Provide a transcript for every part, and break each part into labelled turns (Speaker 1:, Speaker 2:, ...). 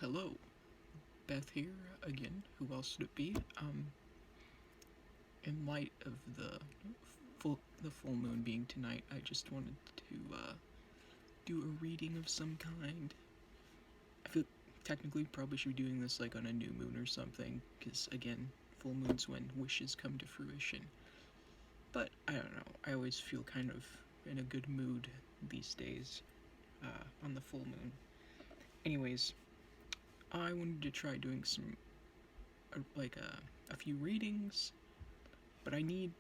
Speaker 1: Hello. Beth here again. Who else would it be? In light of the full moon being tonight, I just wanted to do a reading of some kind. I feel technically probably should be doing this like on a new moon or something, because again, full moon's when wishes come to fruition. But I don't know. I always feel kind of in a good mood these days on the full moon. Anyways, I wanted to try doing some a few readings, but I need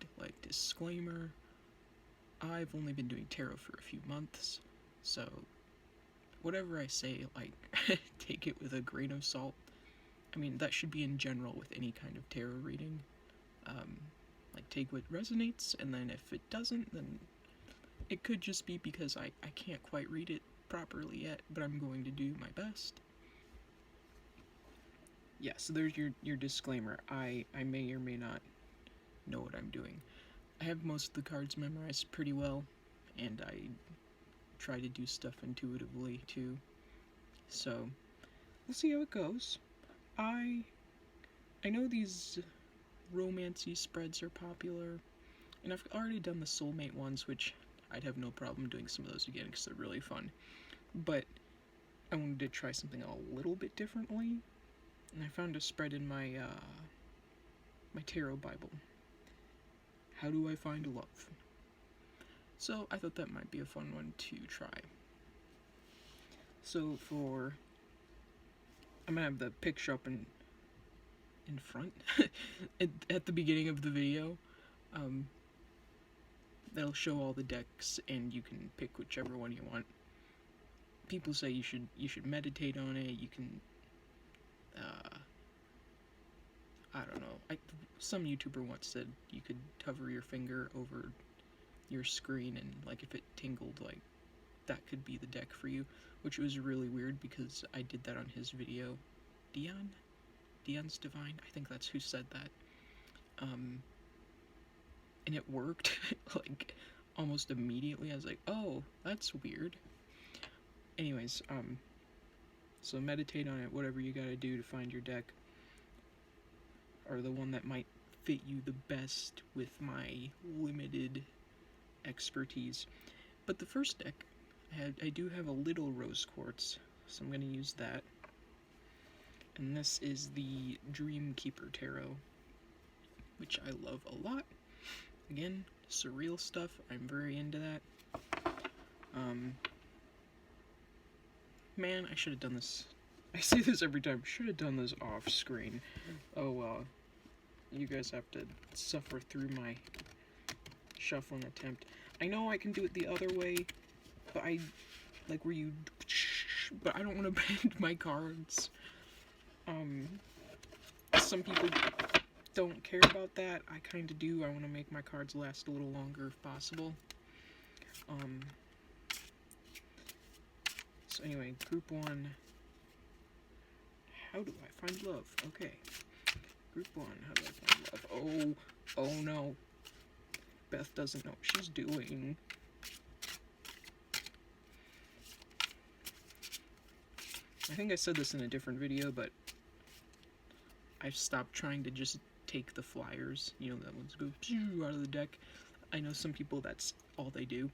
Speaker 1: disclaimer. I've only been doing tarot for a few months, so whatever I say, take it with a grain of salt. I mean, that should be in general with any kind of tarot reading. Take what resonates, and then if it doesn't, then it could just be because I can't quite read it properly yet, but I'm going to do my best. Yeah, so there's your disclaimer. I may or may not know what I'm doing. I have most of the cards memorized pretty well, and I try to do stuff intuitively too. So we'll see how it goes. I know these romancy spreads are popular, and I've already done the soulmate ones, which I'd have no problem doing some of those again because they're really fun. But I wanted to try something a little bit differently, and I found a spread in my my tarot Bible. How do I find love? So I thought that might be a fun one to try. So I'm gonna have the picture up in front at the beginning of the video. That'll show all the decks, and you can pick whichever one you want. People say you should meditate on it. You can I don't know. Some YouTuber once said you could hover your finger over your screen, and if it tingled, that could be the deck for you, which was really weird because I did that on his video. Dion's Divine, I think that's who said that. And it worked almost immediately. I was like, oh, that's weird. Anyways, so meditate on it, whatever you gotta do to find your deck, or the one that might fit you the best with my limited expertise. But the first deck, I do have a little rose quartz, so I'm gonna use that. And this is the Dreamkeeper Tarot, which I love a lot. Again, surreal stuff, I'm very into that. Man, I should have done this. I say this every time, should have done this off screen. Oh well, you guys have to suffer through my shuffling attempt. I know I can do it the other way, but but I don't want to bend my cards. Some people don't care about that. I kind of do. I want to make my cards last a little longer if possible. So anyway, group 1. How do I find love? Okay. Group 1, how do I find love? Oh no. Beth doesn't know what she's doing. I think I said this in a different video, but I've stopped trying to just take the flyers, that ones go out of the deck. I know some people that's all they do,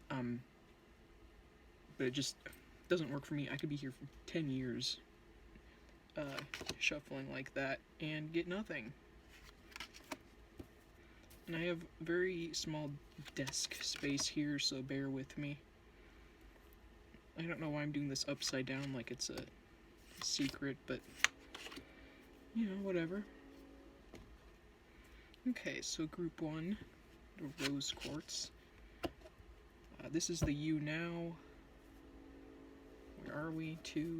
Speaker 1: but it just doesn't work for me. I could be here for 10 years shuffling like that and get nothing. And I have very small desk space here, so bear with me. I don't know why I'm doing this upside down like it's a secret, but whatever. Okay, so group 1, the rose quartz. This is the You Now. Where are we? 2.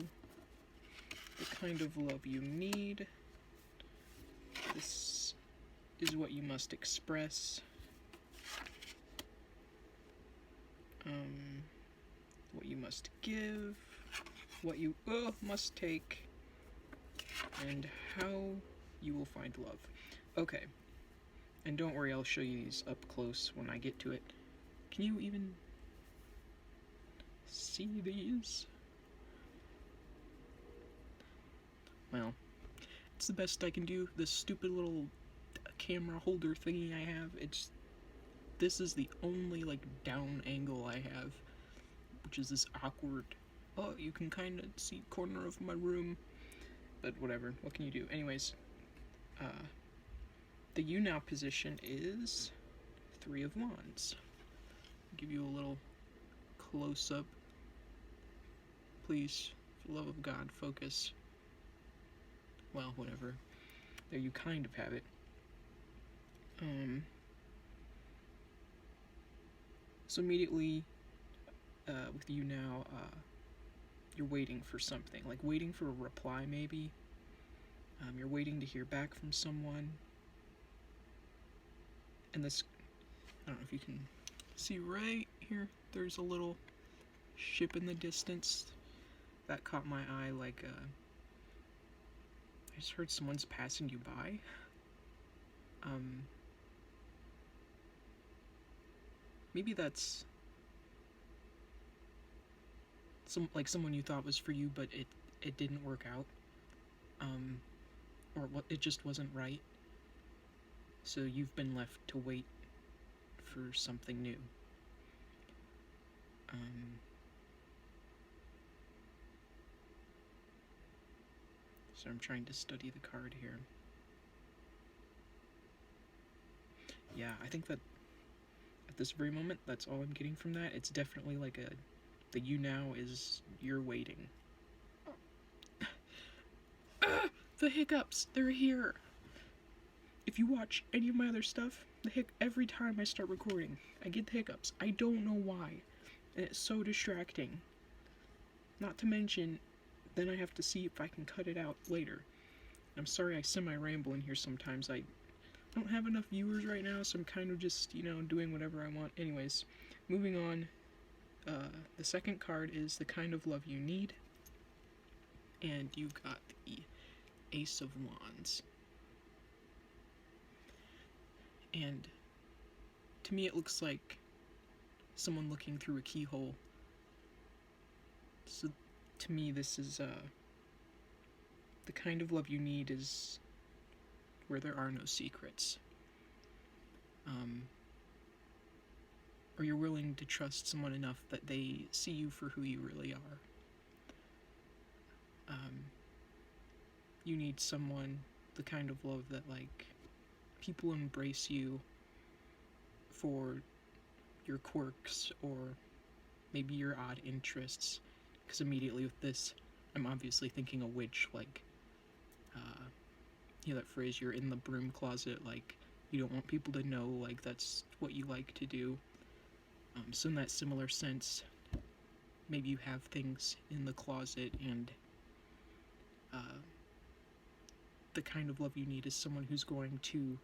Speaker 1: The kind of love you need. This is what you must express. What you must give. What you must take. And how you will find love. Okay. And don't worry, I'll show you these up close when I get to it. Can you even see these? well, it's the best I can do. This stupid little camera holder thingy I have, this is the only, like, down angle I have, which is this awkward, oh, you can kind of see corner of my room, but whatever, what can you do? Anyways, the you now position is 3 of Wands. I'll give you a little close-up. Please, for the love of God, focus. Well, whatever. There, you kind of have it. So immediately, with you now, you're waiting for something, like waiting for a reply maybe. You're waiting to hear back from someone. And this, I don't know if you can see right here, there's a little ship in the distance. That caught my eye, like, I just heard someone's passing you by. Maybe that's someone you thought was for you, but it didn't work out. Or it just wasn't right. So you've been left to wait for something new. So I'm trying to study the card here. Yeah, I think that at this very moment, that's all I'm getting from that. It's definitely like the you now is you're waiting. The hiccups, they're here. If you watch any of my other stuff, every time I start recording, I get the hiccups. I don't know why, and it's so distracting. Not to mention, then I have to see if I can cut it out later. I'm sorry I semi-ramble in here sometimes. I don't have enough viewers right now, so I'm kind of just, doing whatever I want. Anyways, moving on. The second card is the kind of love you need. And you got the Ace of Wands. And to me it looks like someone looking through a keyhole. So to me this is the kind of love you need is where there are no secrets. Or you're willing to trust someone enough that they see you for who you really are. You need someone, the kind of love that, like, people embrace you for your quirks or maybe your odd interests. Because immediately with this, I'm obviously thinking a witch, like, that phrase, you're in the broom closet, like, you don't want people to know, like, that's what you like to do. So in that similar sense, maybe you have things in the closet, and the kind of love you need is someone who's going to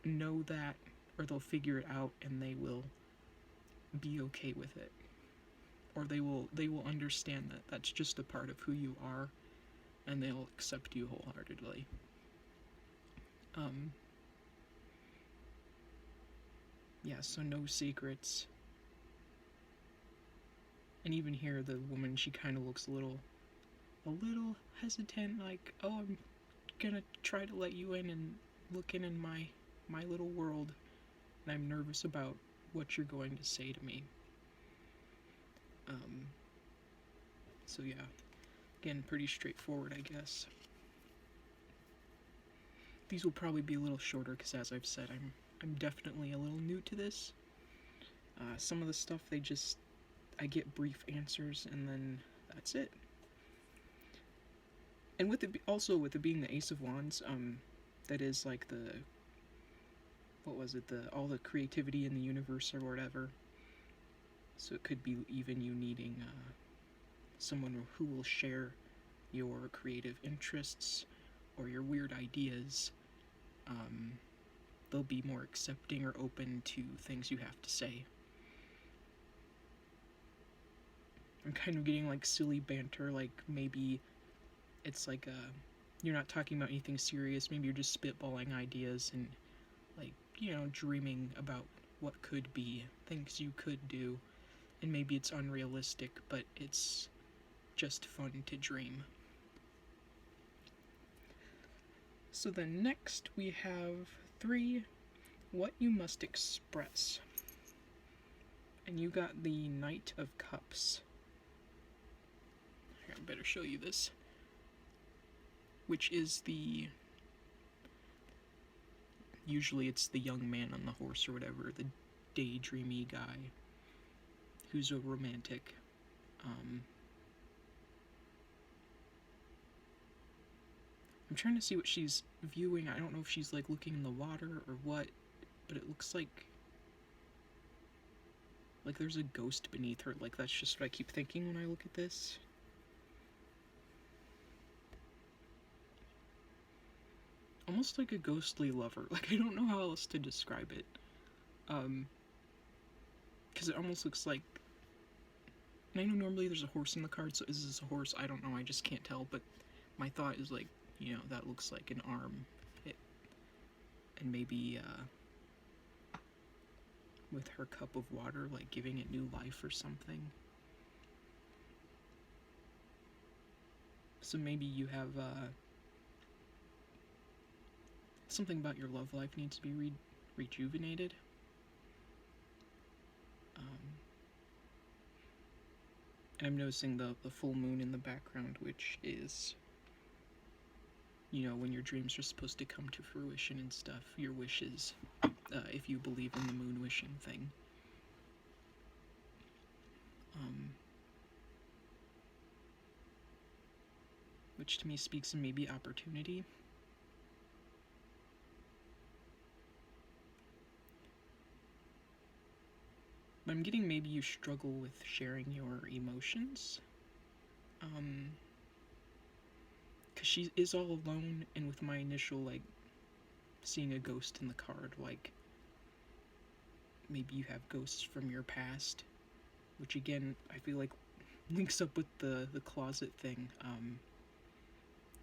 Speaker 1: know that, or they'll figure it out and they will be okay with it, or they will understand that that's just a part of who you are, and they'll accept you wholeheartedly. Yeah, so no secrets. And even here, the woman, she kind of looks a little hesitant, like, oh, I'm gonna try to let you in and look in my little world, and I'm nervous about what you're going to say to me. So yeah, again, pretty straightforward, I guess. These will probably be a little shorter because, as I've said, I'm definitely a little new to this. Some of the stuff, I get brief answers and then that's it. And with it being the Ace of Wands, that is like all the creativity in the universe or whatever. So it could be even you needing someone who will share your creative interests or your weird ideas. They'll be more accepting or open to things you have to say. I'm kind of getting like silly banter, like maybe it's like you're not talking about anything serious, maybe you're just spitballing ideas and, like, dreaming about what could be, things you could do, and maybe it's unrealistic, but it's just fun to dream. So then next we have 3, what you must express. And you got the Knight of Cups. Here, I better show you this. Which is the... Usually it's the young man on the horse or whatever, the daydreamy guy who's a romantic. I'm trying to see what she's viewing. I don't know if she's like looking in the water or what, but it looks like there's a ghost beneath her. Like, that's just what I keep thinking when I look at this. Almost like a ghostly lover. Like, I don't know how else to describe it. Because it almost looks like... And I know normally there's a horse in the card, so is this a horse? I don't know, I just can't tell, but my thought is like, you know, that looks like an arm. And maybe, with her cup of water, like giving it new life or something. So maybe you have, something about your love life needs to be rejuvenated. And I'm noticing the full moon in the background, which is, you know, when your dreams are supposed to come to fruition and stuff, your wishes, if you believe in the moon wishing thing. Which to me speaks of maybe opportunity. But I'm getting maybe you struggle with sharing your emotions. Because she is all alone, and with my initial, like, seeing a ghost in the card, like, maybe you have ghosts from your past, which again, I feel like links up with the closet thing.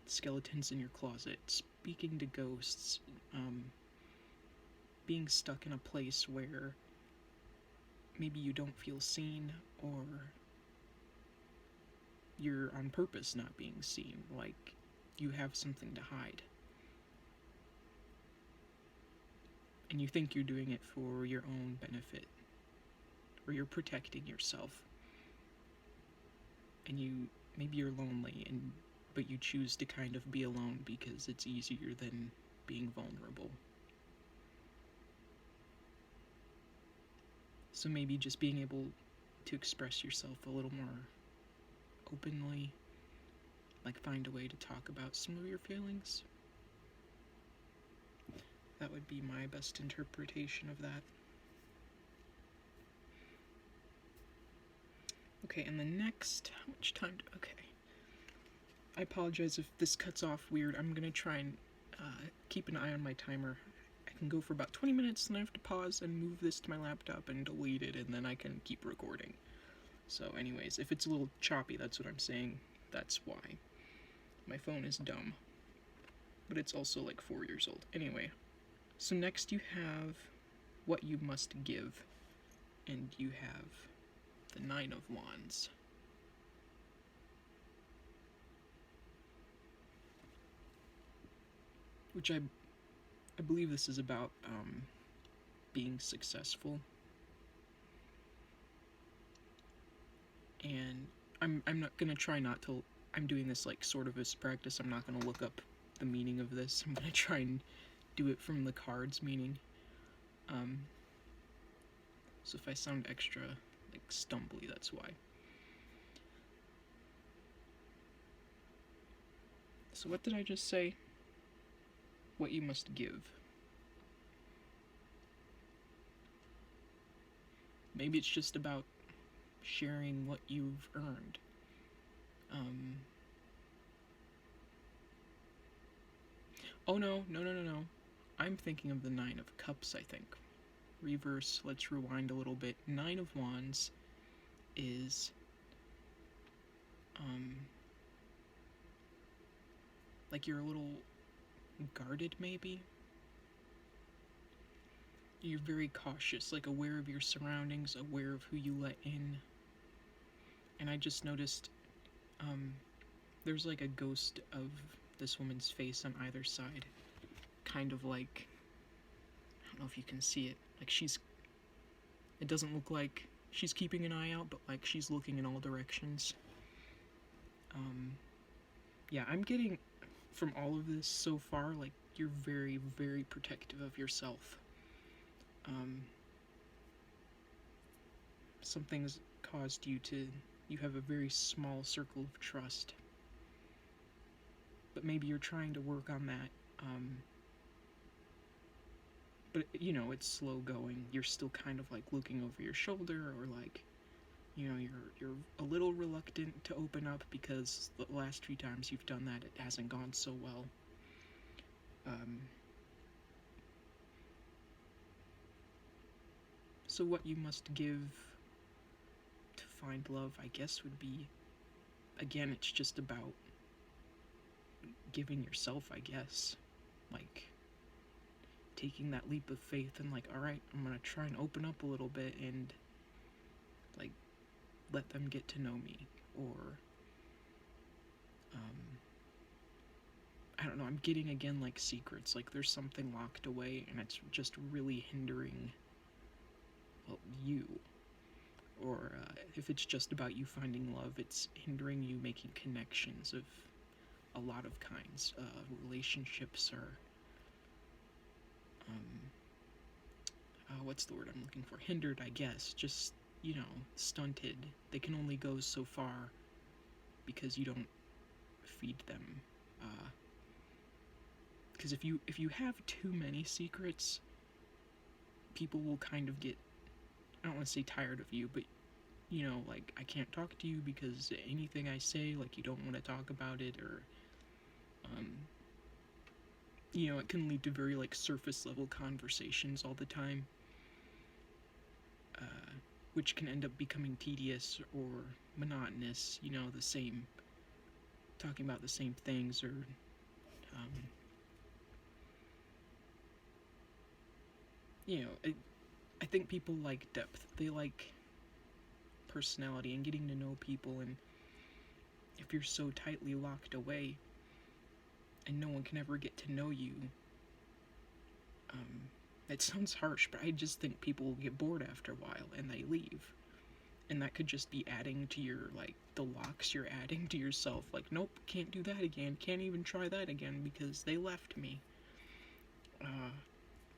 Speaker 1: Skeletons in your closet, speaking to ghosts, being stuck in a place where maybe you don't feel seen, or you're on purpose not being seen, like you have something to hide. And you think you're doing it for your own benefit, or you're protecting yourself. And maybe you're lonely, but you choose to kind of be alone because it's easier than being vulnerable. So maybe just being able to express yourself a little more openly, like find a way to talk about some of your feelings. That would be my best interpretation of that. Okay, and the next, how much time okay. I apologize if this cuts off weird. I'm gonna try and keep an eye on my timer. I can go for about 20 minutes, and I have to pause and move this to my laptop and delete it, and then I can keep recording. So anyways, if it's a little choppy, that's what I'm saying. That's why. My phone is dumb. But it's also like 4 years old. Anyway, so next you have what you must give. And you have the 9 of Wands. Which I believe this is about being successful. And I'm not gonna try not to. I'm doing this like sort of as practice. I'm not gonna look up the meaning of this. I'm gonna try and do it from the card's meaning. So if I sound extra like stumbly, that's why. So what did I just say? What you must give. Maybe it's just about sharing what you've earned. Oh no. I'm thinking of the 9 of Cups, I think. Reverse, let's rewind a little bit. 9 of Wands is like you're a little guarded, maybe. You're very cautious, like aware of your surroundings, aware of who you let in. And I just noticed there's like a ghost of this woman's face on either side. Kind of like, I don't know if you can see it, like it doesn't look like she's keeping an eye out, but like she's looking in all directions. Yeah, I'm getting from all of this so far, like, you're very, very protective of yourself. Something's caused you have a very small circle of trust. But maybe you're trying to work on that. But, it's slow going. You're still kind of, like, looking over your shoulder, or, like, you're a little reluctant to open up because the last few times you've done that, it hasn't gone so well. So what you must give to find love, I guess, would be, again, it's just about giving yourself, I guess. Like, taking that leap of faith and, like, alright, I'm gonna try and open up a little bit and, like, let them get to know me. Or, I don't know, I'm getting, again, like, secrets. Like, there's something locked away and it's just really hindering, well, you. Or, if it's just about you finding love, it's hindering you making connections of a lot of kinds. Relationships are, what's the word I'm looking for? Hindered, I guess. Just, stunted. They can only go so far because you don't feed them. Because if you have too many secrets, people will kind of get, I don't want to say tired of you, but, like, I can't talk to you because anything I say, like, you don't want to talk about it, or, it can lead to very, like, surface level conversations all the time, which can end up becoming tedious or monotonous, talking about the same things, or, I think people like depth. They like personality and getting to know people, and if you're so tightly locked away and no one can ever get to know you, it sounds harsh, but I just think people will get bored after a while and they leave. And that could just be adding to your, like, the locks you're adding to yourself. Like, nope, can't do that again, can't even try that again because they left me.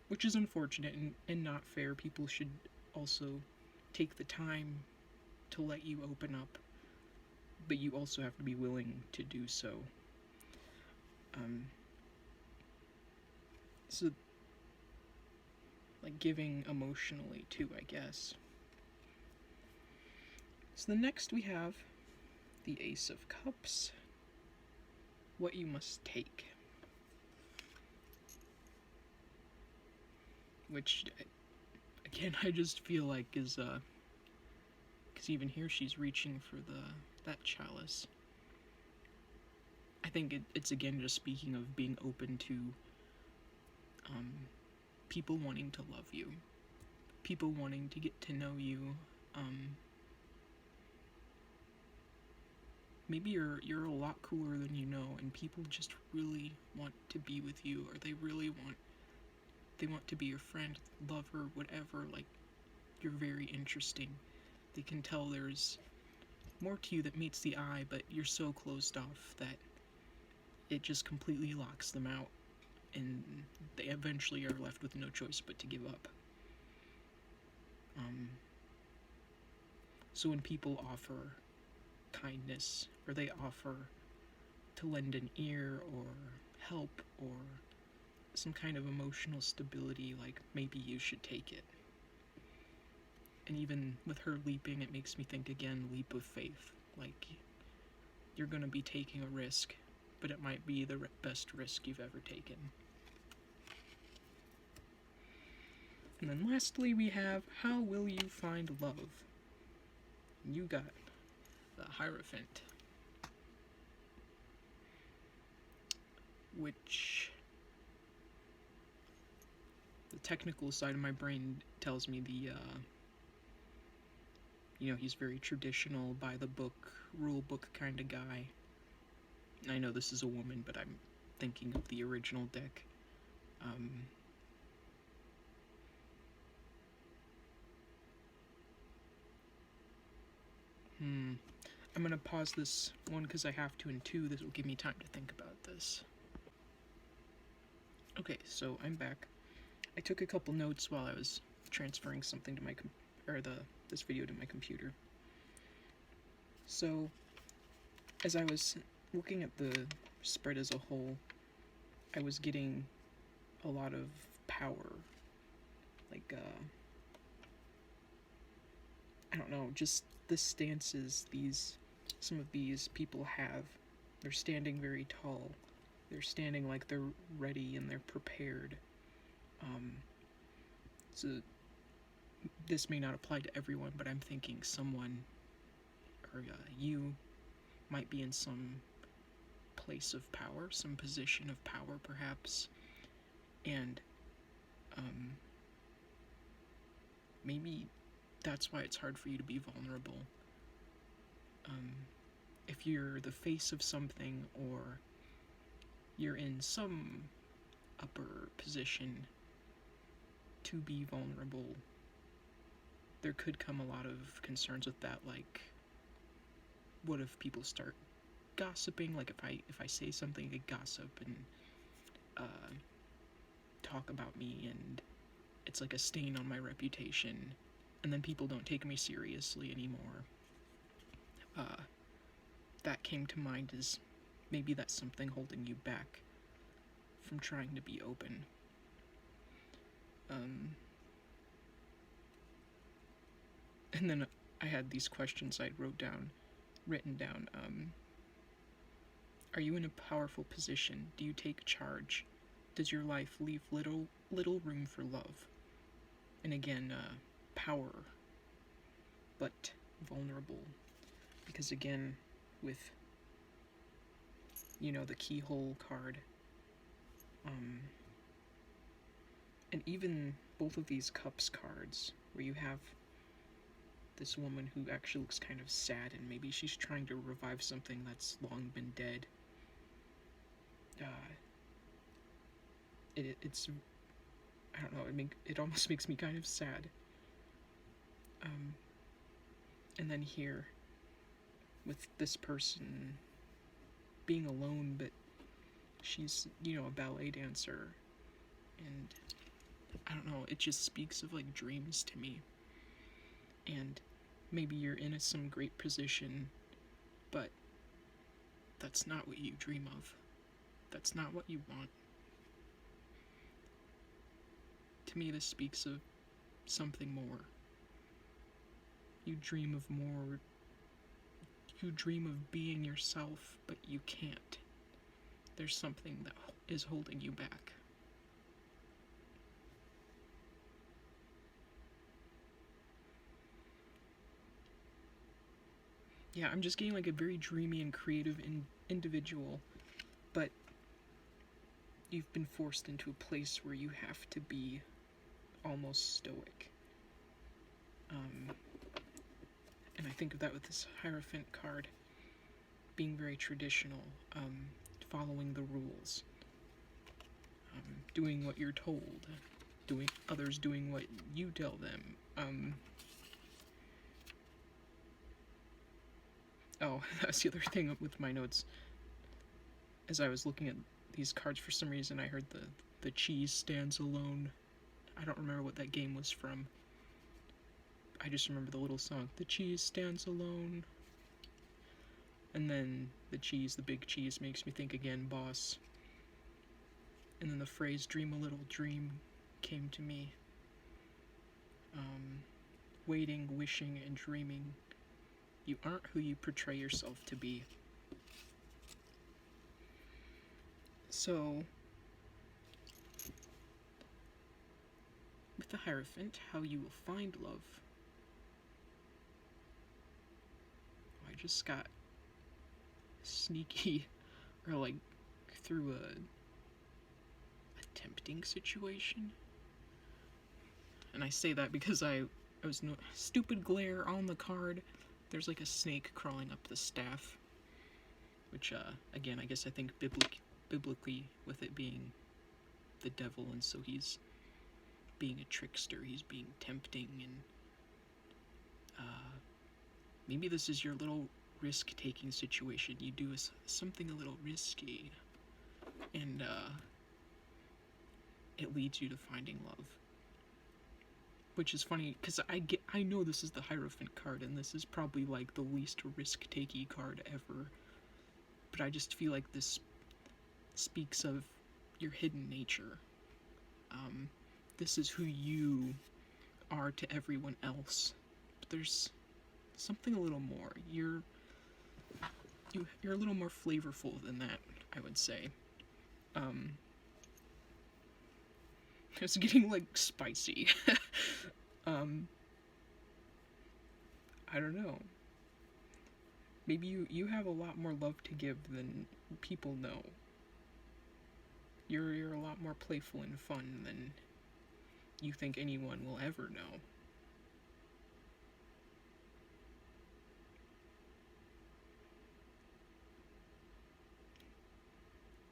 Speaker 1: Which is unfortunate and not fair. People should also take the time to let you open up, but you also have to be willing to do so. So, like, giving emotionally too, I guess. So the next we have the Ace of Cups. What you must take. Which, again, I just feel like is, because even here she's reaching for that chalice. I think it's again just speaking of being open to, people wanting to love you. People wanting to get to know you. Maybe you're a lot cooler than you know, and people just really want to be with you, or they want to be your friend, lover, whatever. Like, you're very interesting. They can tell there's more to you that meets the eye, but you're so closed off that it just completely locks them out, and they eventually are left with no choice but to give up. So when people offer kindness, or they offer to lend an ear, or help, or some kind of emotional stability, like, maybe you should take it. And even with her leaping, it makes me think again, leap of faith. Like, you're gonna be taking a risk, but it might be the best risk you've ever taken. And then lastly we have, how will you find love? You got the Hierophant, which the technical side of my brain tells me he's very traditional, by the book, rule book kind of guy. I know this is a woman, but I'm thinking of the original deck. I'm gonna pause this one because I have to, and two, this will give me time to think about this. Okay, so I'm back. I took a couple notes while I was transferring something to my this video to my computer. So, as I was looking at the spread as a whole, I was getting a lot of power. Like, I don't know, just the stances some of these people have. They're standing very tall. They're standing like they're ready and they're prepared. So this may not apply to everyone, but I'm thinking someone, or you, might be in some place of power, some position of power perhaps, and maybe that's why it's hard for you to be vulnerable. If you're the face of something, or you're in some upper position to be vulnerable, there could come a lot of concerns with that, like, what if people start gossiping? Like, if I say something, they gossip and talk about me, and it's like a stain on my reputation, and then people don't take me seriously anymore. That came to mind as maybe that's something holding you back from trying to be open. And then I had these questions I'd written down. Are you in a powerful position? Do you take charge? Does your life leave little room for love? And again, power, but vulnerable. Because again, with, the keyhole card, and even both of these cups cards, where you have this woman who actually looks kind of sad, and maybe she's trying to revive something that's long been dead. It's, I don't know, it almost makes me kind of sad. And then here, with this person being alone, but she's, a ballet dancer, and I don't know, it just speaks of, like, dreams to me. And maybe you're in some great position, but that's not what you dream of. That's not what you want. To me, this speaks of something more. You dream of more. You dream of being yourself, but you can't. There's something that is holding you back. Yeah, I'm just getting like a very dreamy and creative individual, but you've been forced into a place where you have to be almost stoic. And I think of that with this Hierophant card, being very traditional, following the rules, doing what you're told, others doing what you tell them. Oh, that's the other thing with my notes. As I was looking at these cards, for some reason I heard the cheese stands alone. I don't remember what that game was from. I just remember the little song, the cheese stands alone. And then the big cheese makes me think again, boss. And then the phrase, dream a little dream, came to me. Waiting, wishing, and dreaming. You aren't who you portray yourself to be. So, with the Hierophant, how you will find love. I just got sneaky, or like through a tempting situation. And I say that because I was no stupid glare on the card. There's like a snake crawling up the staff, which again, I guess I think biblically with it being the devil, and so he's being a trickster, he's being tempting, and maybe this is your little risk-taking situation. You do something a little risky, and it leads you to finding love. Which is funny, because I know this is the Hierophant card, and this is probably like the least risk-takey card ever. But I just feel like this speaks of your hidden nature. This is who you are to everyone else. But there's something a little more. You're a little more flavorful than that, I would say. It's getting like spicy. I don't know. Maybe you have a lot more love to give than people know. You're a lot more playful and fun than you think anyone will ever know.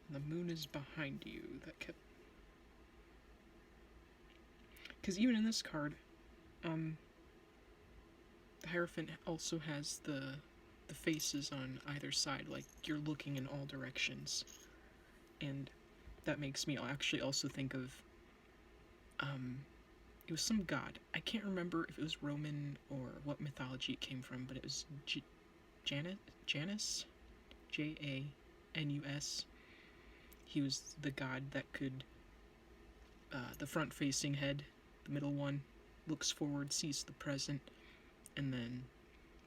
Speaker 1: The moon is behind you. That kept... Because even in this card, the Hierophant also has the faces on either side, like you're looking in all directions. And that makes me actually also think of, it was some god. I can't remember if it was Roman or what mythology it came from, but it was Janus? Janus. He was the god that could, the front-facing head, the middle one, looks forward, sees the present, and then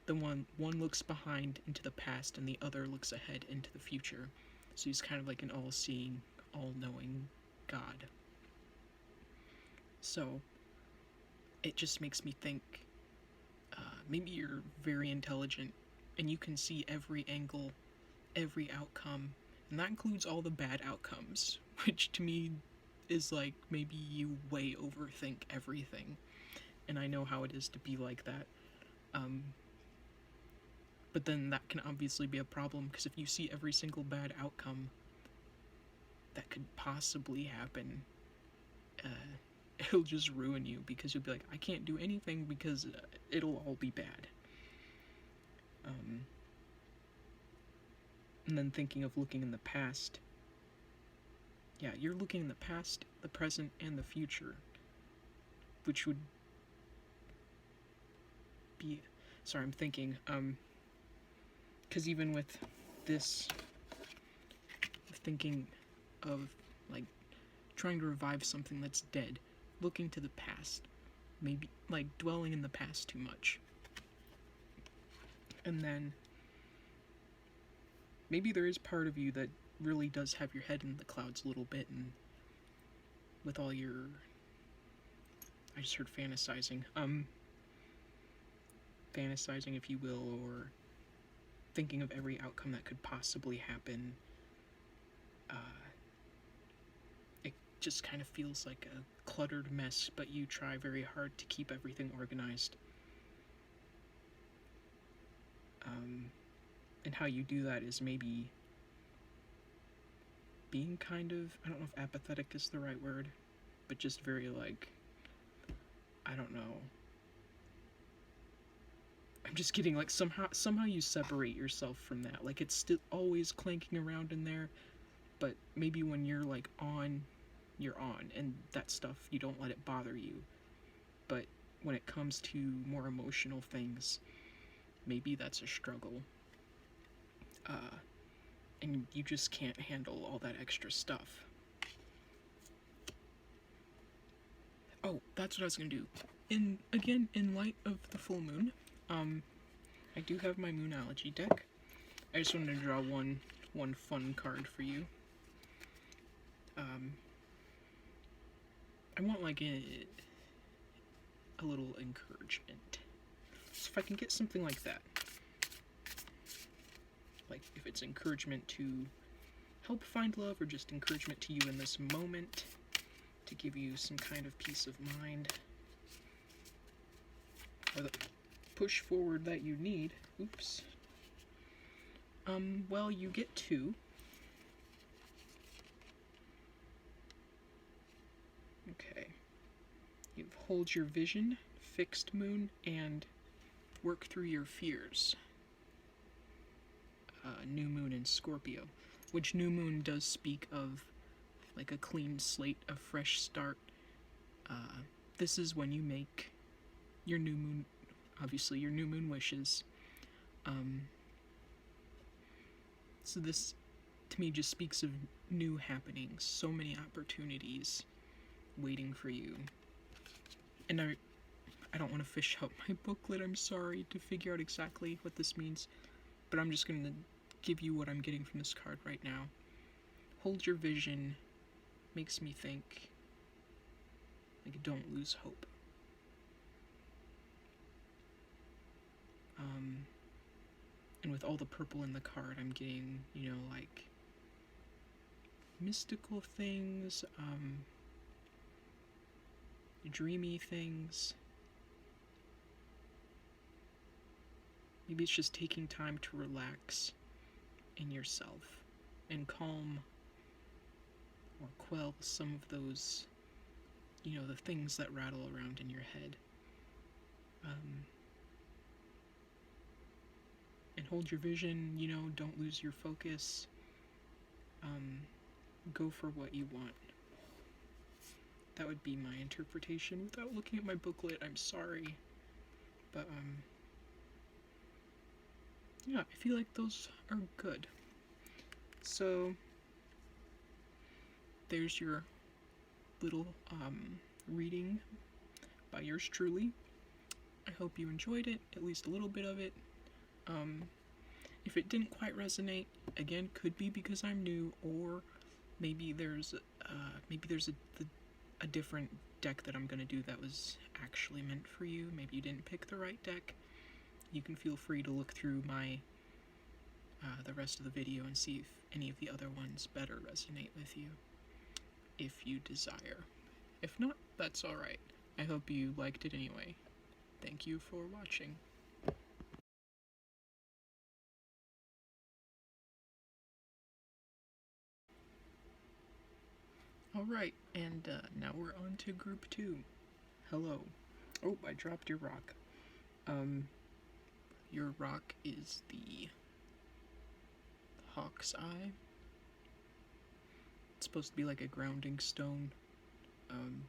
Speaker 1: the one looks behind into the past, and the other looks ahead into the future. So he's kind of like an all-seeing, all-knowing god. So it just makes me think, maybe you're very intelligent, and you can see every angle, every outcome, and that includes all the bad outcomes, which to me is like, maybe you way overthink everything, and I know how it is to be like that. But then that can obviously be a problem, because if you see every single bad outcome that could possibly happen, it'll just ruin you, because you'll be like, I can't do anything because it'll all be bad. And then thinking of looking in the past. Yeah, you're looking in the past, the present, and the future, which would be... Sorry, I'm thinking, because even with this, thinking of, like, trying to revive something that's dead, looking to the past, maybe, like, dwelling in the past too much. And then, maybe there is part of you that really does have your head in the clouds a little bit, and with all your... I just heard fantasizing. Fantasizing, if you will, or thinking of every outcome that could possibly happen. It just kind of feels like a cluttered mess, but you try very hard to keep everything organized. And how you do that is maybe being kind of, I don't know if apathetic is the right word, but just very, like, I don't know. I'm just kidding, like, somehow you separate yourself from that. Like, it's still always clanking around in there, but maybe when you're, like, on, you're on, and that stuff, you don't let it bother you. But when it comes to more emotional things, maybe that's a struggle. And you just can't handle all that extra stuff. Oh, that's what I was gonna do. Again, in light of the full moon, I do have my Moonology deck. I just wanted to draw one fun card for you. I want, like, a little encouragement. So if I can get something like that. Like, if it's encouragement to help find love, or just encouragement to you in this moment, to give you some kind of peace of mind, or the push forward that you need. Oops. Well, you get two. Okay. You hold your vision, fixed moon, and work through your fears. New moon in Scorpio, which new moon does speak of like a clean slate, a fresh start. This is when you make your new moon, obviously your new moon wishes. So this, to me, just speaks of new happenings, so many opportunities waiting for you. And I don't want to fish out my booklet, I'm sorry, to figure out exactly what this means, but I'm just going to give you what I'm getting from this card right now. Hold your vision makes me think, like, don't lose hope. And with all the purple in the card, I'm getting, like, mystical things, dreamy things. Maybe it's just taking time to relax in yourself and calm or quell some of those, the things that rattle around in your head. And hold your vision, don't lose your focus. Go for what you want. That would be my interpretation without looking at my booklet. I'm sorry. But, yeah, I feel like those are good. So, there's your little, reading by yours truly. I hope you enjoyed it, at least a little bit of it. If it didn't quite resonate, again, could be because I'm new, or maybe there's a different deck that I'm gonna do that was actually meant for you. Maybe you didn't pick the right deck. You can feel free to look through my the rest of the video and see if any of the other ones better resonate with you, if you desire. If not, that's alright. I hope you liked it anyway. Thank you for watching. Alright, and now we're on to group 2. Hello. Oh, I dropped your rock. Your rock is the Hawk's Eye. It's supposed to be like a grounding stone. And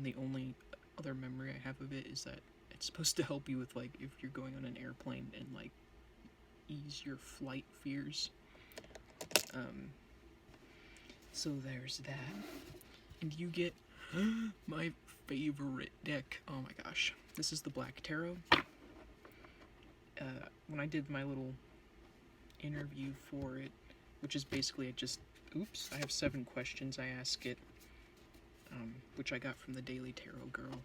Speaker 1: the only other memory I have of it is that it's supposed to help you with, like, if you're going on an airplane and, like, ease your flight fears. So there's that. And you get my favorite deck. Oh my gosh. This is the Black Tarot. When I did my little interview for it, which is basically I have 7 questions I ask it, which I got from the Daily Tarot Girl.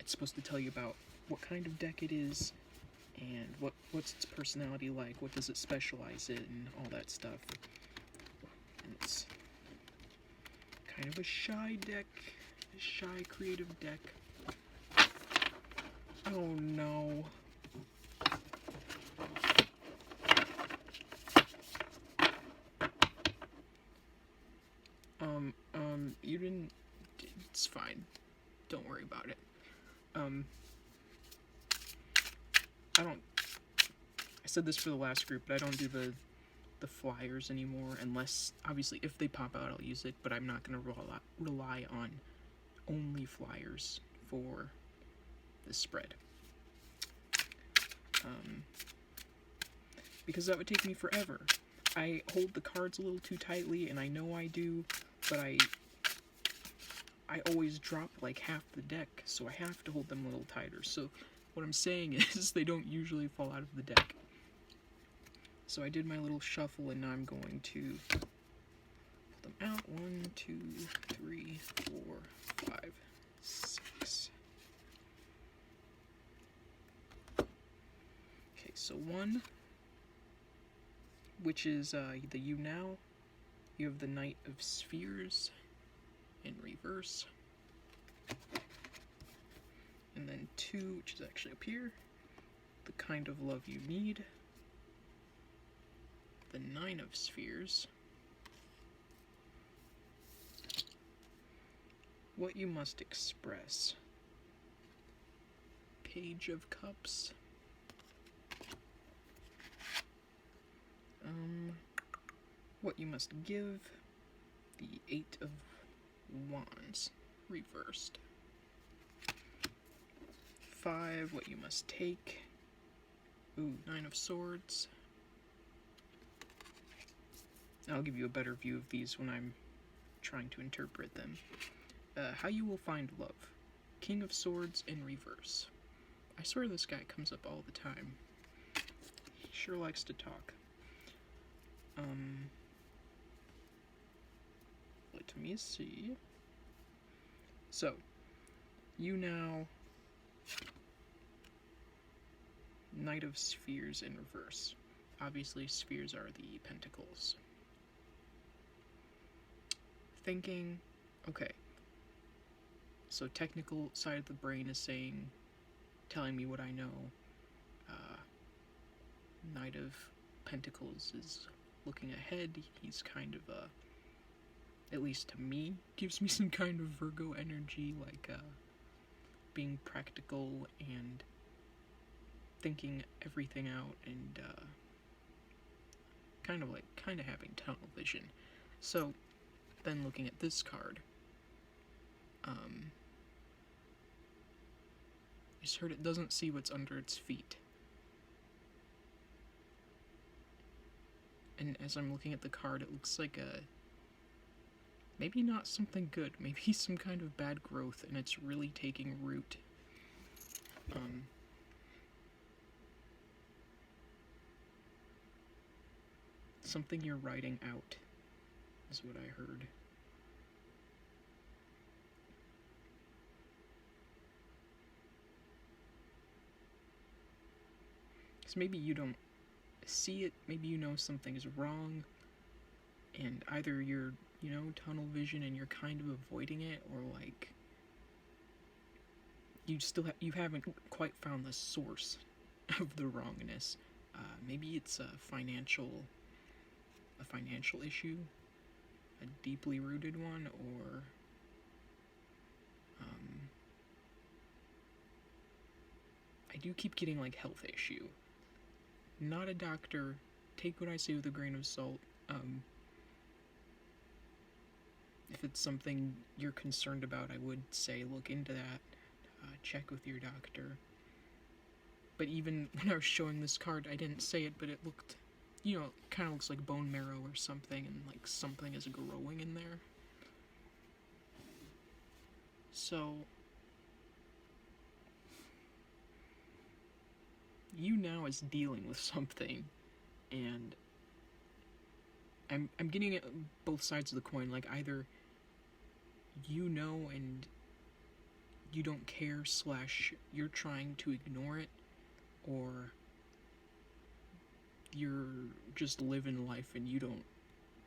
Speaker 1: It's supposed to tell you about what kind of deck it is, and what's its personality like, what does it specialize in, and all that stuff. And it's kind of a shy deck, a shy creative deck. Oh no. You didn't, it's fine. Don't worry about it. I said this for the last group, but I don't do the flyers anymore, unless, obviously, if they pop out, I'll use it, but I'm not going to rely on only flyers for the spread. Because that would take me forever. I hold the cards a little too tightly, and I know I do, but I always drop like half the deck, so I have to hold them a little tighter. So what I'm saying is they don't usually fall out of the deck. So I did my little shuffle, and now I'm going to pull them out. 1, 2, 3, 4, 5, 6. Okay, so 1, which is the You Now. You have the Knight of Spheres in reverse. And then 2, which is actually up here, the Kind of Love You Need. The 9 of Spheres. What you must express. Page of Cups. What you must give. The Eight of Wands, reversed. 5, what you must take. Ooh, 9 of Swords. I'll give you a better view of these when I'm trying to interpret them. How you will find love. King of Swords in reverse. I swear this guy comes up all the time. He sure likes to talk. Let me see. So, you now... Knight of Spheres in reverse. Obviously, spheres are the pentacles. Thinking, okay. So technical side of the brain is telling me what I know. Knight of Pentacles is looking ahead. He's kind of at least to me, gives me some kind of Virgo energy, like being practical and thinking everything out, and kind of having tunnel vision. So then looking at this card, I just heard it doesn't see what's under its feet. And as I'm looking at the card, it looks like maybe not something good, maybe some kind of bad growth, and it's really taking root. Something you're writing out is what I heard. Because maybe you don't see it, maybe you know something is wrong, and either you're, tunnel vision and you're kind of avoiding it, or like you haven't quite found the source of the wrongness. Maybe it's a financial issue, a deeply rooted one, or I do keep getting like health issue. Not a doctor, take what I say with a grain of salt. If it's something you're concerned about, I would say look into that, check with your doctor. But even when I was showing this card, I didn't say it, but it looked, kind of looks like bone marrow or something, and like something is growing in there. So, you now is dealing with something, and I'm getting it both sides of the coin. Like, either and you don't care / you're trying to ignore it, or you're just living life and you don't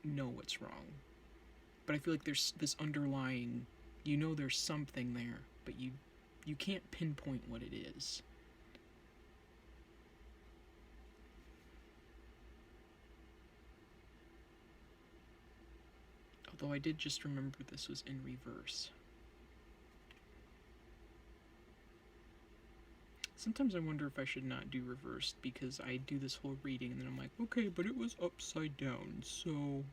Speaker 1: know what's wrong. But I feel like there's this underlying, there's something there, but you can't pinpoint what it is. Although I did just remember this was in reverse. Sometimes I wonder if I should not do reversed, because I do this whole reading and then I'm like, okay, but it was upside down, so...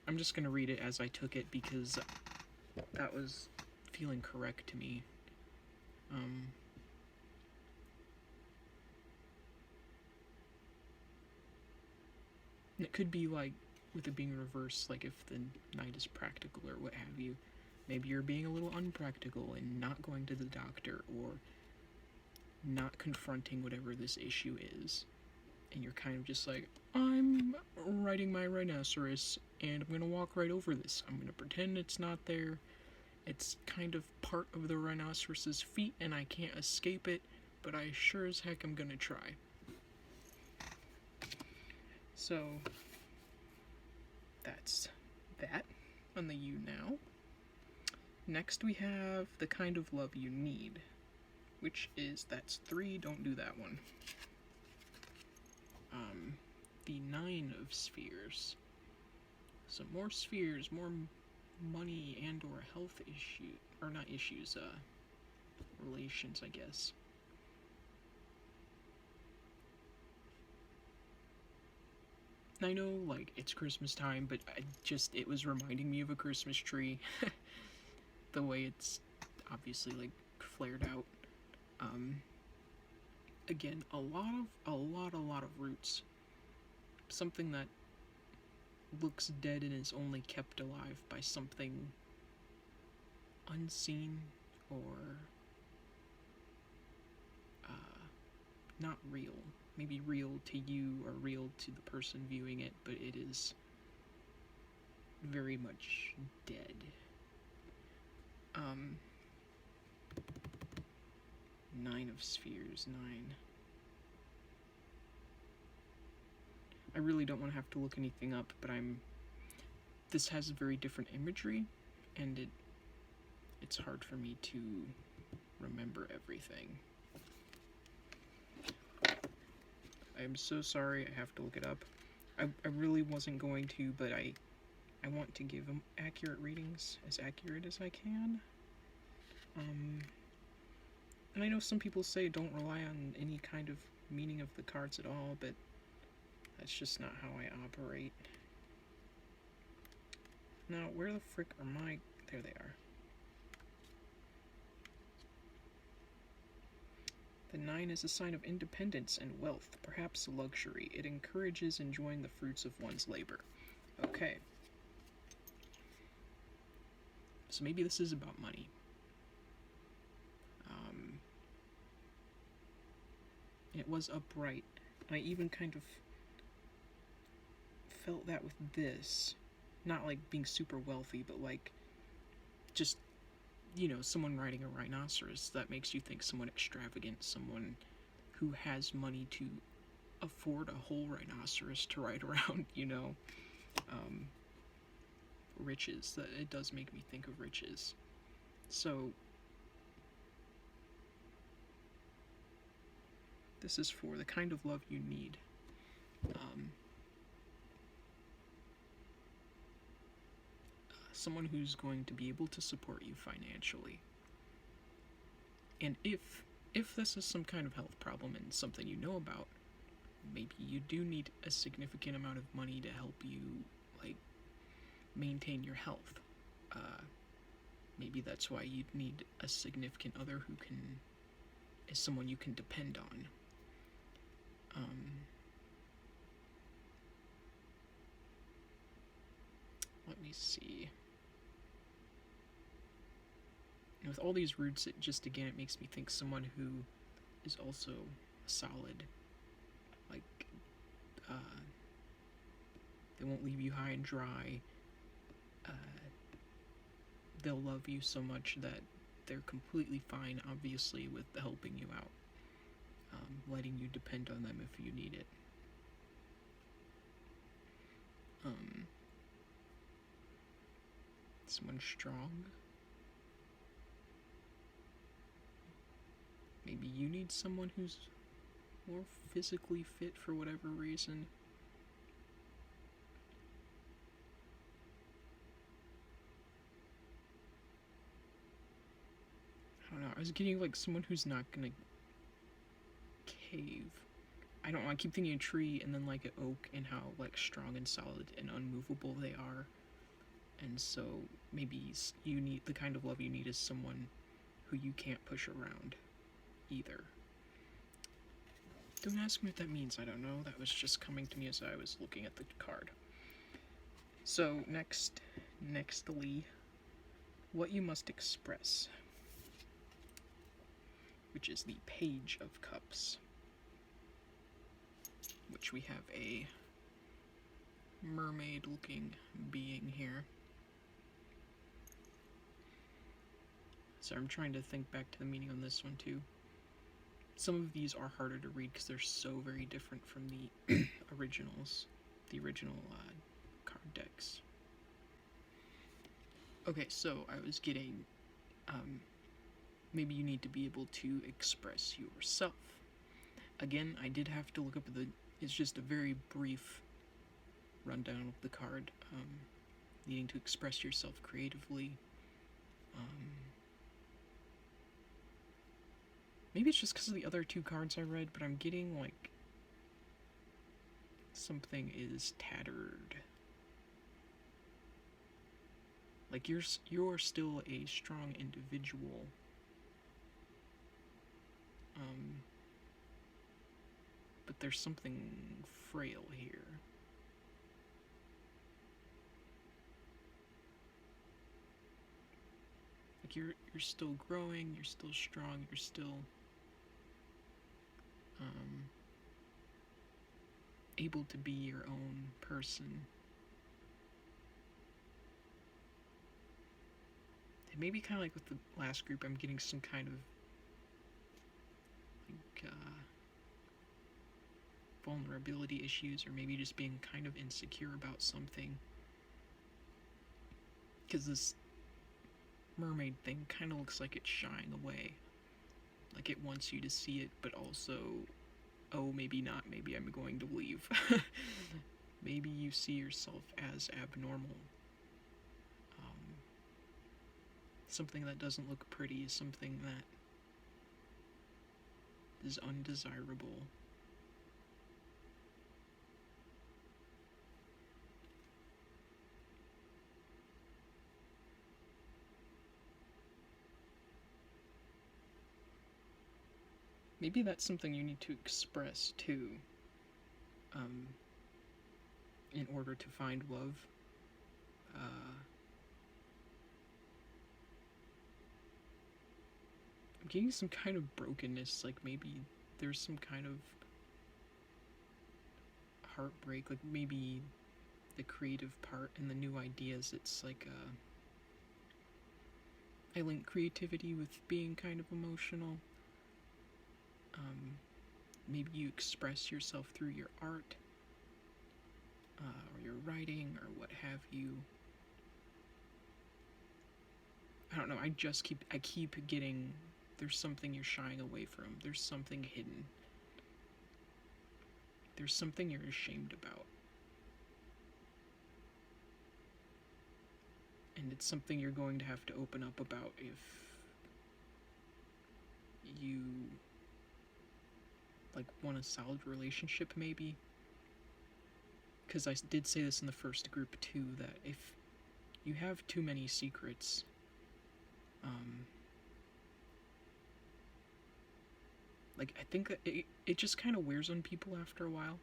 Speaker 1: I'm just gonna read it as I took it, because that was feeling correct to me. It could be like, with it being reversed, like if the knight is practical or what have you. Maybe you're being a little unpractical and not going to the doctor, or not confronting whatever this issue is. And you're kind of just like, I'm riding my rhinoceros and I'm gonna walk right over this. I'm gonna pretend it's not there. It's kind of part of the rhinoceros's feet and I can't escape it, but I sure as heck am gonna try. So, that's that on the you now. Next we have the kind of love you need, which is, that's 3, don't do that one. The 9 of Spheres. So more spheres, more money and or health issue, or not issues, relations, I guess. I know, like, it's Christmas time, but it was reminding me of a Christmas tree. The way it's obviously, like, flared out. Again, a lot of roots. Something that looks dead and is only kept alive by something unseen or not real. Maybe real to you or real to the person viewing it, but it is very much dead. 9 of spheres, 9. I really don't want to have to look anything up, but this has very different imagery, and it's hard for me to remember everything. I'm so sorry, I have to look it up. I really wasn't going to, but I want to give them accurate readings, as accurate as I can. And I know some people say don't rely on any kind of meaning of the cards at all, but that's just not how I operate. Now, where the frick are my... There they are. The 9 is a sign of independence and wealth, perhaps luxury. It encourages enjoying the fruits of one's labor. Okay. So maybe this is about money. It was upright. And I even kind of felt that with this. Not like being super wealthy, but like just, you know, someone riding a rhinoceros. That makes you think someone extravagant, someone who has money to afford a whole rhinoceros to ride around, you know. Riches. That it does make me think of riches. So this is for the kind of love you need. Someone who's going to be able to support you financially. And if this is some kind of health problem and something you know about, maybe you do need a significant amount of money to help you, like, maintain your health. Maybe that's why you'd need a significant other who is someone you can depend on. Let me see. And with all these roots, it makes me think someone who is also solid. Like, they won't leave you high and dry. They'll love you so much that they're completely fine, obviously, with helping you out. Letting you depend on them if you need it. Someone strong. Maybe you need someone who's more physically fit for whatever reason. I don't know. I was getting like someone who's not gonna cave. I don't know. I keep thinking a tree and then like an oak and how like strong and solid and unmovable they are. And so maybe you need the kind of love you need is someone who you can't push around either. Don't ask me what that means. I don't know. That was just coming to me as I was looking at the card. So nextly, what you must express, which is the Page of Cups, which we have a mermaid-looking being here. So I'm trying to think back to the meaning on this one too. Some of these are harder to read because they're so very different from the originals, the original card decks. Okay, so I was getting, maybe you need to be able to express yourself. Again, I did have to look up it's just a very brief rundown of the card. needing to express yourself creatively. Maybe it's just because of the other two cards I read, but I'm getting like something is tattered. Like you're still a strong individual. But there's something frail here. Like you're still growing, you're still strong, you're still able to be your own person. And maybe kind of like with the last group, I'm getting some kind of like vulnerability issues, or maybe just being kind of insecure about something. Because this mermaid thing kind of looks like it's shying away. Like it wants you to see it, but also, oh, maybe not, maybe I'm going to leave. Maybe you see yourself as abnormal. Something that doesn't look pretty is something that is undesirable. Maybe that's something you need to express too, in order to find love. I'm getting some kind of brokenness, like maybe there's some kind of heartbreak, like maybe the creative part and the new ideas. It's like I link creativity with being kind of emotional. Maybe you express yourself through your art, or your writing, or what have you. I don't know. I keep getting. There's something you're shying away from. There's something hidden. There's something you're ashamed about. And it's something you're going to have to open up about if you like want a solid relationship, maybe. Because I did say this in the first group too, that if you have too many secrets, like I think that it just kind of wears on people after a while.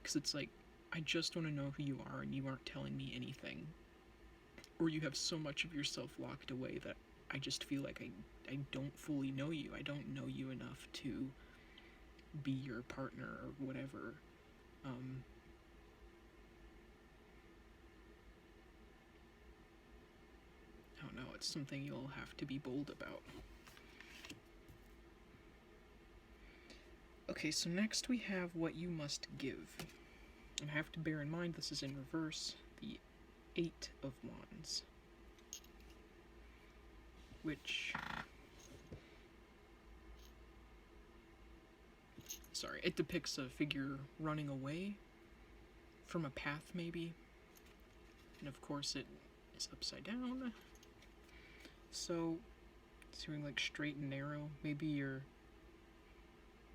Speaker 1: Because it's like, I just want to know who you are and you aren't telling me anything. Or you have so much of yourself locked away that I just feel like I don't fully know you. I don't know you enough to be your partner or whatever. I don't know, it's something you'll have to be bold about. Okay, so next we have what you must give. And I have to bear in mind this is in reverse, the 8 of Wands. Which... sorry, it depicts a figure running away from a path, maybe. And of course it is upside down. So, it's doing like straight and narrow. Maybe you're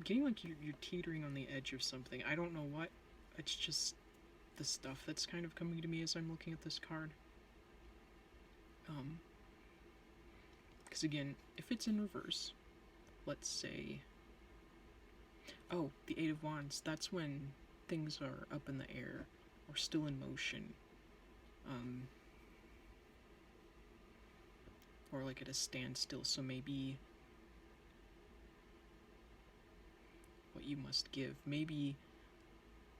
Speaker 1: getting like you're teetering on the edge of something. I don't know what. It's just the stuff that's kind of coming to me as I'm looking at this card. Because again, if it's in reverse, let's say, oh, the 8 of Wands, that's when things are up in the air or still in motion. Or like at a standstill, so maybe what you must give. Maybe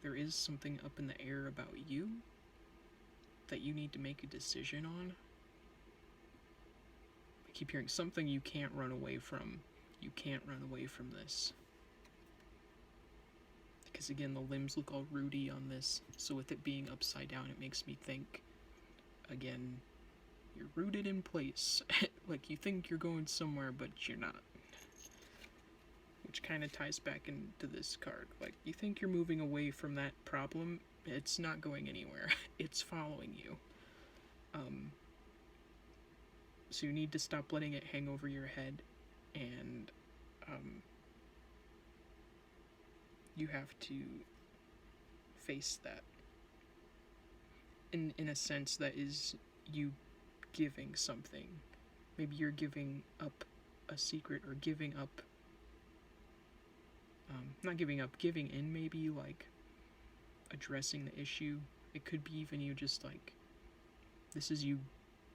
Speaker 1: there is something up in the air about you that you need to make a decision on. I keep hearing something you can't run away from. You can't run away from this. Because again, the limbs look all rooty on this, so with it being upside down, it makes me think, again, you're rooted in place. Like you think you're going somewhere, but you're not. Which kind of ties back into this card. Like, you think you're moving away from that problem, it's not going anywhere. It's following you. Um, so you need to stop letting it hang over your head, and you have to face that in a sense that is you giving something. Maybe you're giving up a secret, or giving up, not giving up, giving in, maybe, like addressing the issue. It could be even you just like, this is you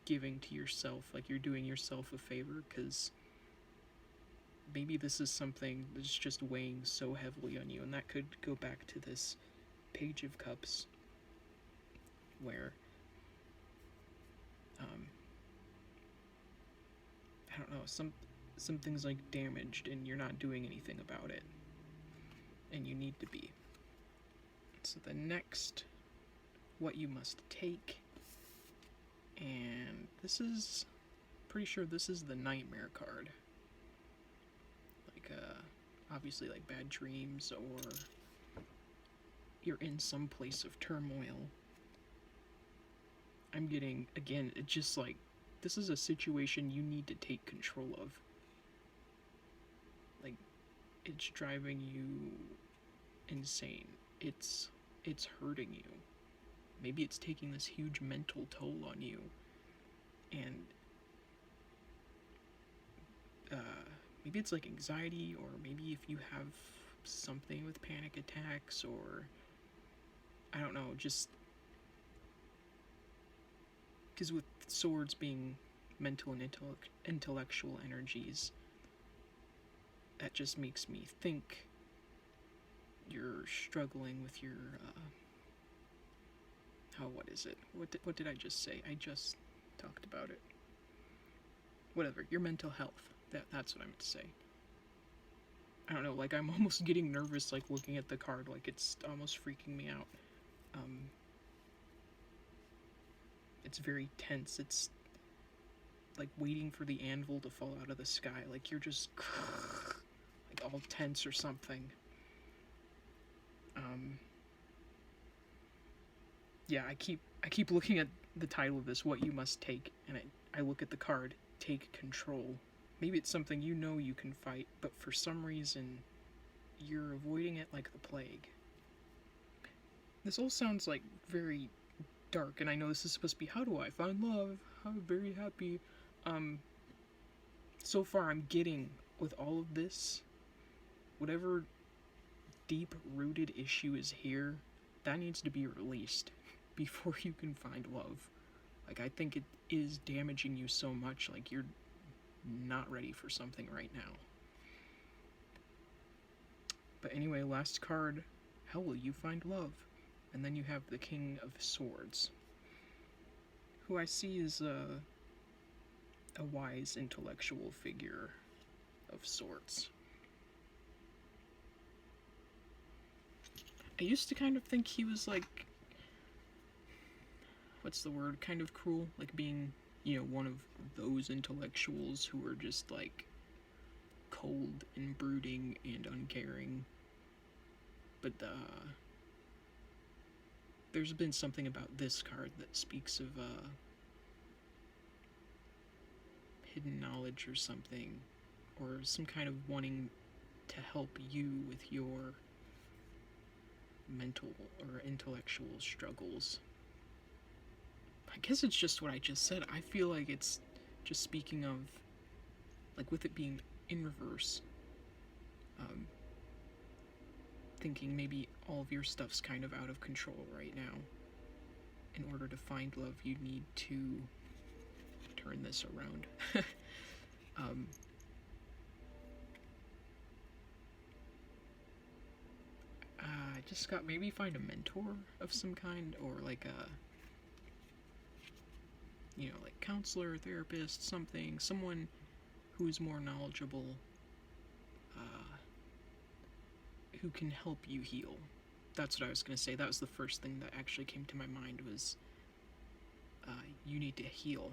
Speaker 1: giving to yourself, like you're doing yourself a favor, because maybe this is something that's just weighing so heavily on you, and that could go back to this Page of Cups, where I don't know, something's like damaged and you're not doing anything about it, and you need to be. So the next, what you must take, and this is, pretty sure this is the Nightmare card. Like, obviously like bad dreams, or you're in some place of turmoil. I'm getting, again, it's just like, this is a situation you need to take control of. Like, it's driving you insane. It's hurting you. Maybe it's taking this huge mental toll on you. And maybe it's like anxiety, or maybe if you have something with panic attacks, or I don't know, just because with swords being mental and intellectual energies, that just makes me think you're struggling with your what is it? What did I just say? I just talked about it. Whatever, your mental health. That's what I meant to say. I don't know, like I'm almost getting nervous, like looking at the card, like it's almost freaking me out. It's very tense. It's like waiting for the anvil to fall out of the sky. Like you're just like all tense or something. Yeah, I keep looking at the title of this, what you must take, and I look at the card, take control. Maybe it's something you know you can fight, but for some reason you're avoiding it like the plague. This all sounds like very dark, and I know this is supposed to be, how do I find love? I'm very happy. So far I'm getting, with all of this, whatever deep-rooted issue is here, that needs to be released before you can find love. Like, I think it is damaging you so much, like you're not ready for something right now. But anyway, last card, how will you find love? And then you have the King of Swords, who I see is a wise intellectual figure of sorts. I used to kind of think he was like, what's the word, kind of cruel, like being, one of those intellectuals who are just like cold and brooding and uncaring. But there's been something about this card that speaks of hidden knowledge or something, or some kind of wanting to help you with your mental or intellectual struggles. I guess it's just what I just said. I feel like it's just speaking of, like, with it being in reverse, thinking maybe all of your stuff's kind of out of control right now. In order to find love, you need to turn this around. I just got, maybe find a mentor of some kind, or like a, like counselor, therapist, someone who's more knowledgeable, who can help you heal. That's what I was going to say. That was the first thing that actually came to my mind was, you need to heal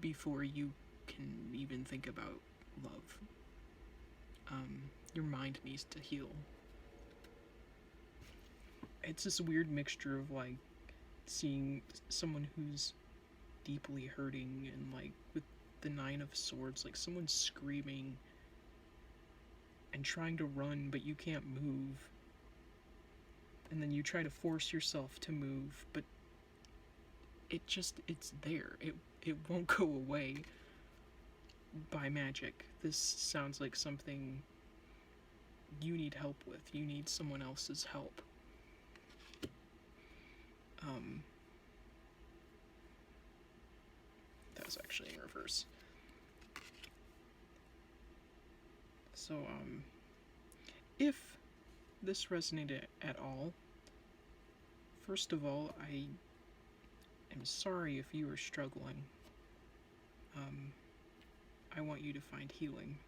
Speaker 1: before you can even think about love. Your mind needs to heal. It's this weird mixture of like seeing someone who's deeply hurting and like with the Nine of Swords, like someone screaming and trying to run but you can't move, and then you try to force yourself to move, but it's there. It won't go away by magic. This sounds like something you need help with. You need someone else's help. That was actually in reverse. So, if this resonated at all, first of all, I am sorry if you are struggling. I want you to find healing.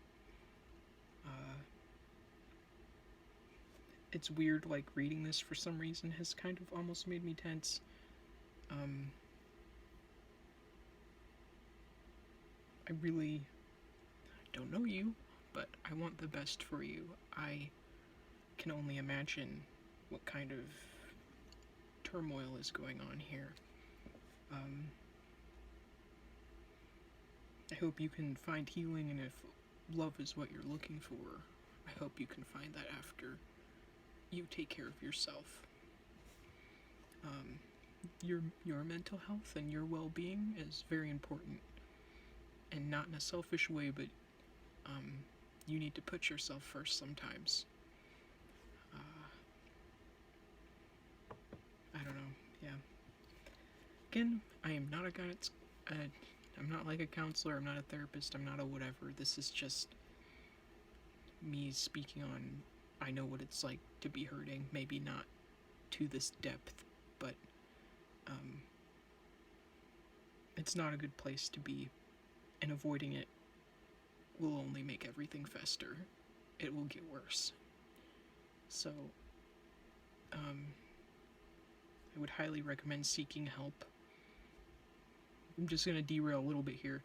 Speaker 1: It's weird, like, reading this for some reason has kind of almost made me tense. I really don't know you, but I want the best for you. I can only imagine what kind of turmoil is going on here. I hope you can find healing, and if love is what you're looking for, I hope you can find that after you take care of yourself. Your mental health and your well-being is very important, and not in a selfish way, but you need to put yourself first sometimes. I don't know. Yeah. Again, I am not a guidance. I'm not like a counselor. I'm not a therapist. I'm not a whatever. This is just me speaking on. I know what it's like to be hurting. Maybe not to this depth, but it's not a good place to be, and avoiding it will only make everything fester. It will get worse. So, I would highly recommend seeking help. I'm just gonna derail a little bit here.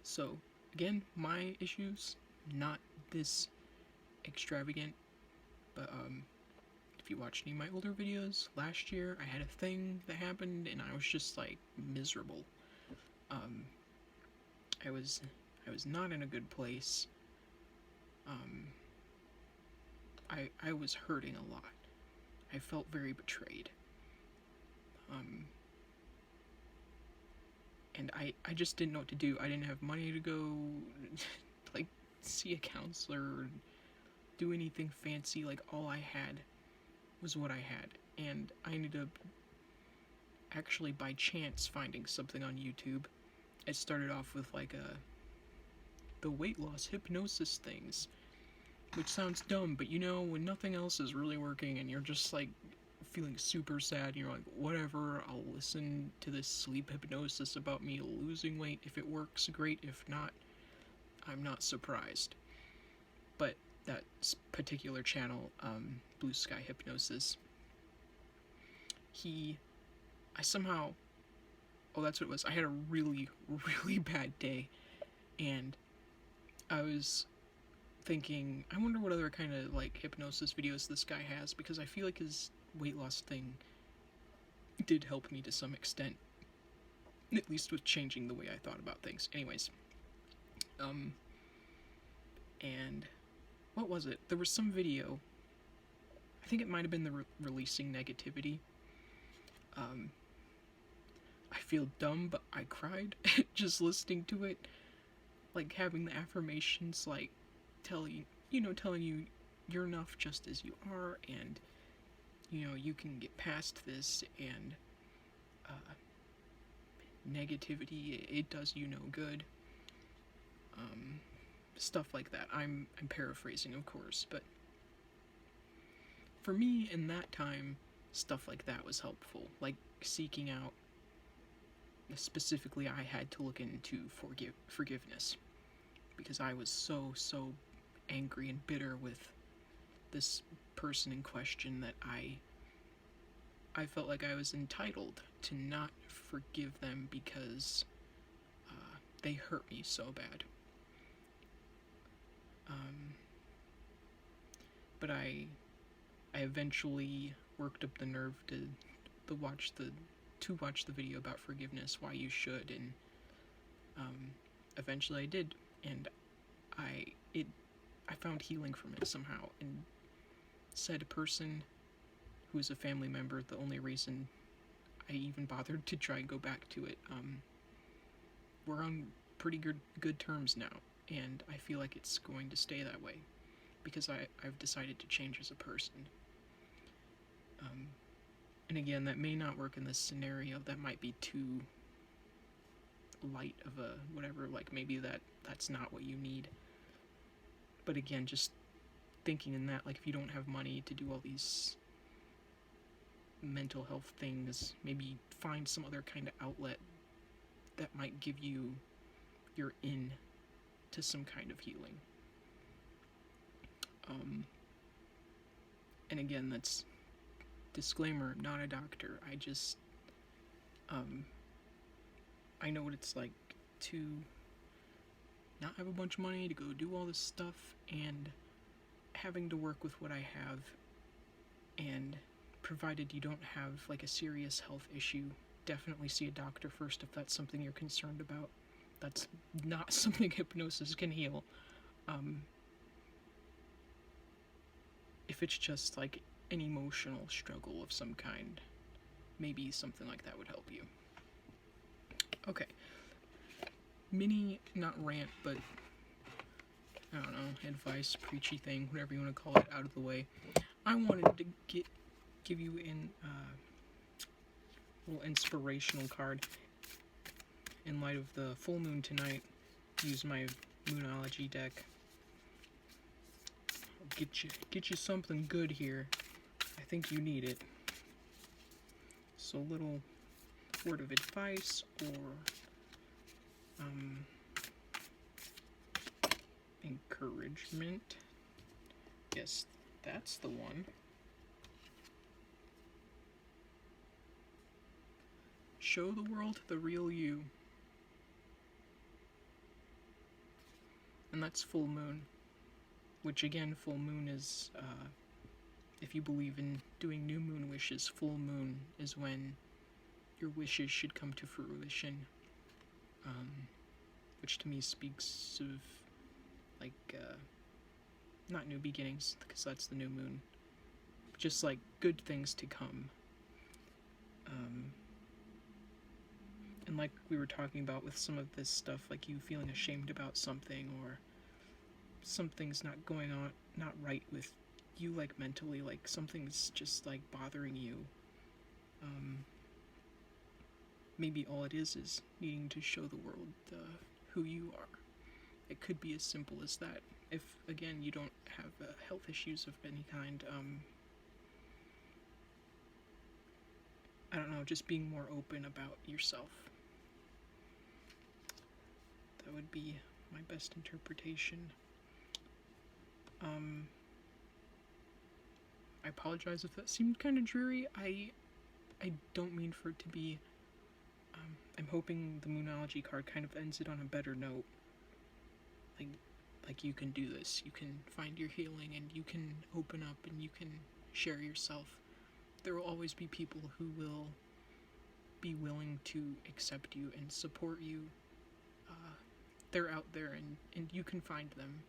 Speaker 1: So, again, my issues, not this extravagant, but if you watch any of my older videos, last year I had a thing that happened and I was just like miserable. I was not in a good place. I was hurting a lot. I felt very betrayed. And I just didn't know what to do. I didn't have money to go like see a counselor or do anything fancy. Like, all I had was what I had, and I ended up actually by chance finding something on YouTube. It started off with like the weight loss hypnosis things, which sounds dumb, but you know, when nothing else is really working and you're just like feeling super sad and you're like, whatever, I'll listen to this sleep hypnosis about me losing weight. If it works, great. If not, I'm not surprised. But that particular channel, Blue Sky Hypnosis, I somehow, oh, that's what it was. I had a really, really bad day, and I was thinking, I wonder what other kind of like hypnosis videos this guy has, because I feel like his weight loss thing did help me to some extent, at least with changing the way I thought about things. Anyways, and what was it? There was some video, I think it might have been the releasing negativity. I feel dumb, but I cried just listening to it, like having the affirmations, like telling you you're enough just as you are, and you know you can get past this, and negativity, it does you no good. Stuff like that. I'm paraphrasing, of course, but for me in that time, stuff like that was helpful. Like seeking out, specifically, I had to look into forgiveness, because I was so angry and bitter with this person in question that I felt like I was entitled to not forgive them because they hurt me so bad. But I eventually worked up the nerve to to watch the video about forgiveness, why you should, and eventually I did, and I found healing from it somehow. And said person who is a family member, the only reason I even bothered to try and go back to it. We're on pretty good terms now, and I feel like it's going to stay that way because I've decided to change as a person. And again, that may not work in this scenario. That might be too light of a whatever, like maybe that's not what you need. But again, just thinking in that, like if you don't have money to do all these mental health things, maybe find some other kind of outlet that might give you your in to some kind of healing. And again, that's disclaimer, I'm not a doctor. I just I know what it's like to not have a bunch of money to go do all this stuff and having to work with what I have, and provided you don't have like a serious health issue, definitely see a doctor first if that's something you're concerned about. That's not something hypnosis can heal. If it's just like an emotional struggle of some kind, maybe something like that would help you. Okay. Mini, not rant, but I don't know, advice, preachy thing, whatever you want to call it, out of the way. I wanted to give you an little inspirational card in light of the full moon tonight. Use my Moonology deck. I'll get you something good here. I think you need it. So a little word of advice or encouragement. Yes, that's the one. Show the world the real you. And that's full moon. Which again, full moon is, if you believe in doing new moon wishes, full moon is when your wishes should come to fruition. Which to me speaks of, like, not new beginnings, because that's the new moon. Just like good things to come. And like we were talking about with some of this stuff, like you feeling ashamed about something, or something's not going on, not right with you, like mentally, like something's just like bothering you. Maybe all it is needing to show the world who you are. It could be as simple as that. If, again, you don't have health issues of any kind, I don't know, just being more open about yourself. That would be my best interpretation. I apologize if that seemed kind of dreary. I don't mean for it to be. I'm hoping the Moonology card kind of ends it on a better note. Like you can do this. You can find your healing, and you can open up, and you can share yourself. There will always be people who will be willing to accept you and support you. They're out there, and you can find them.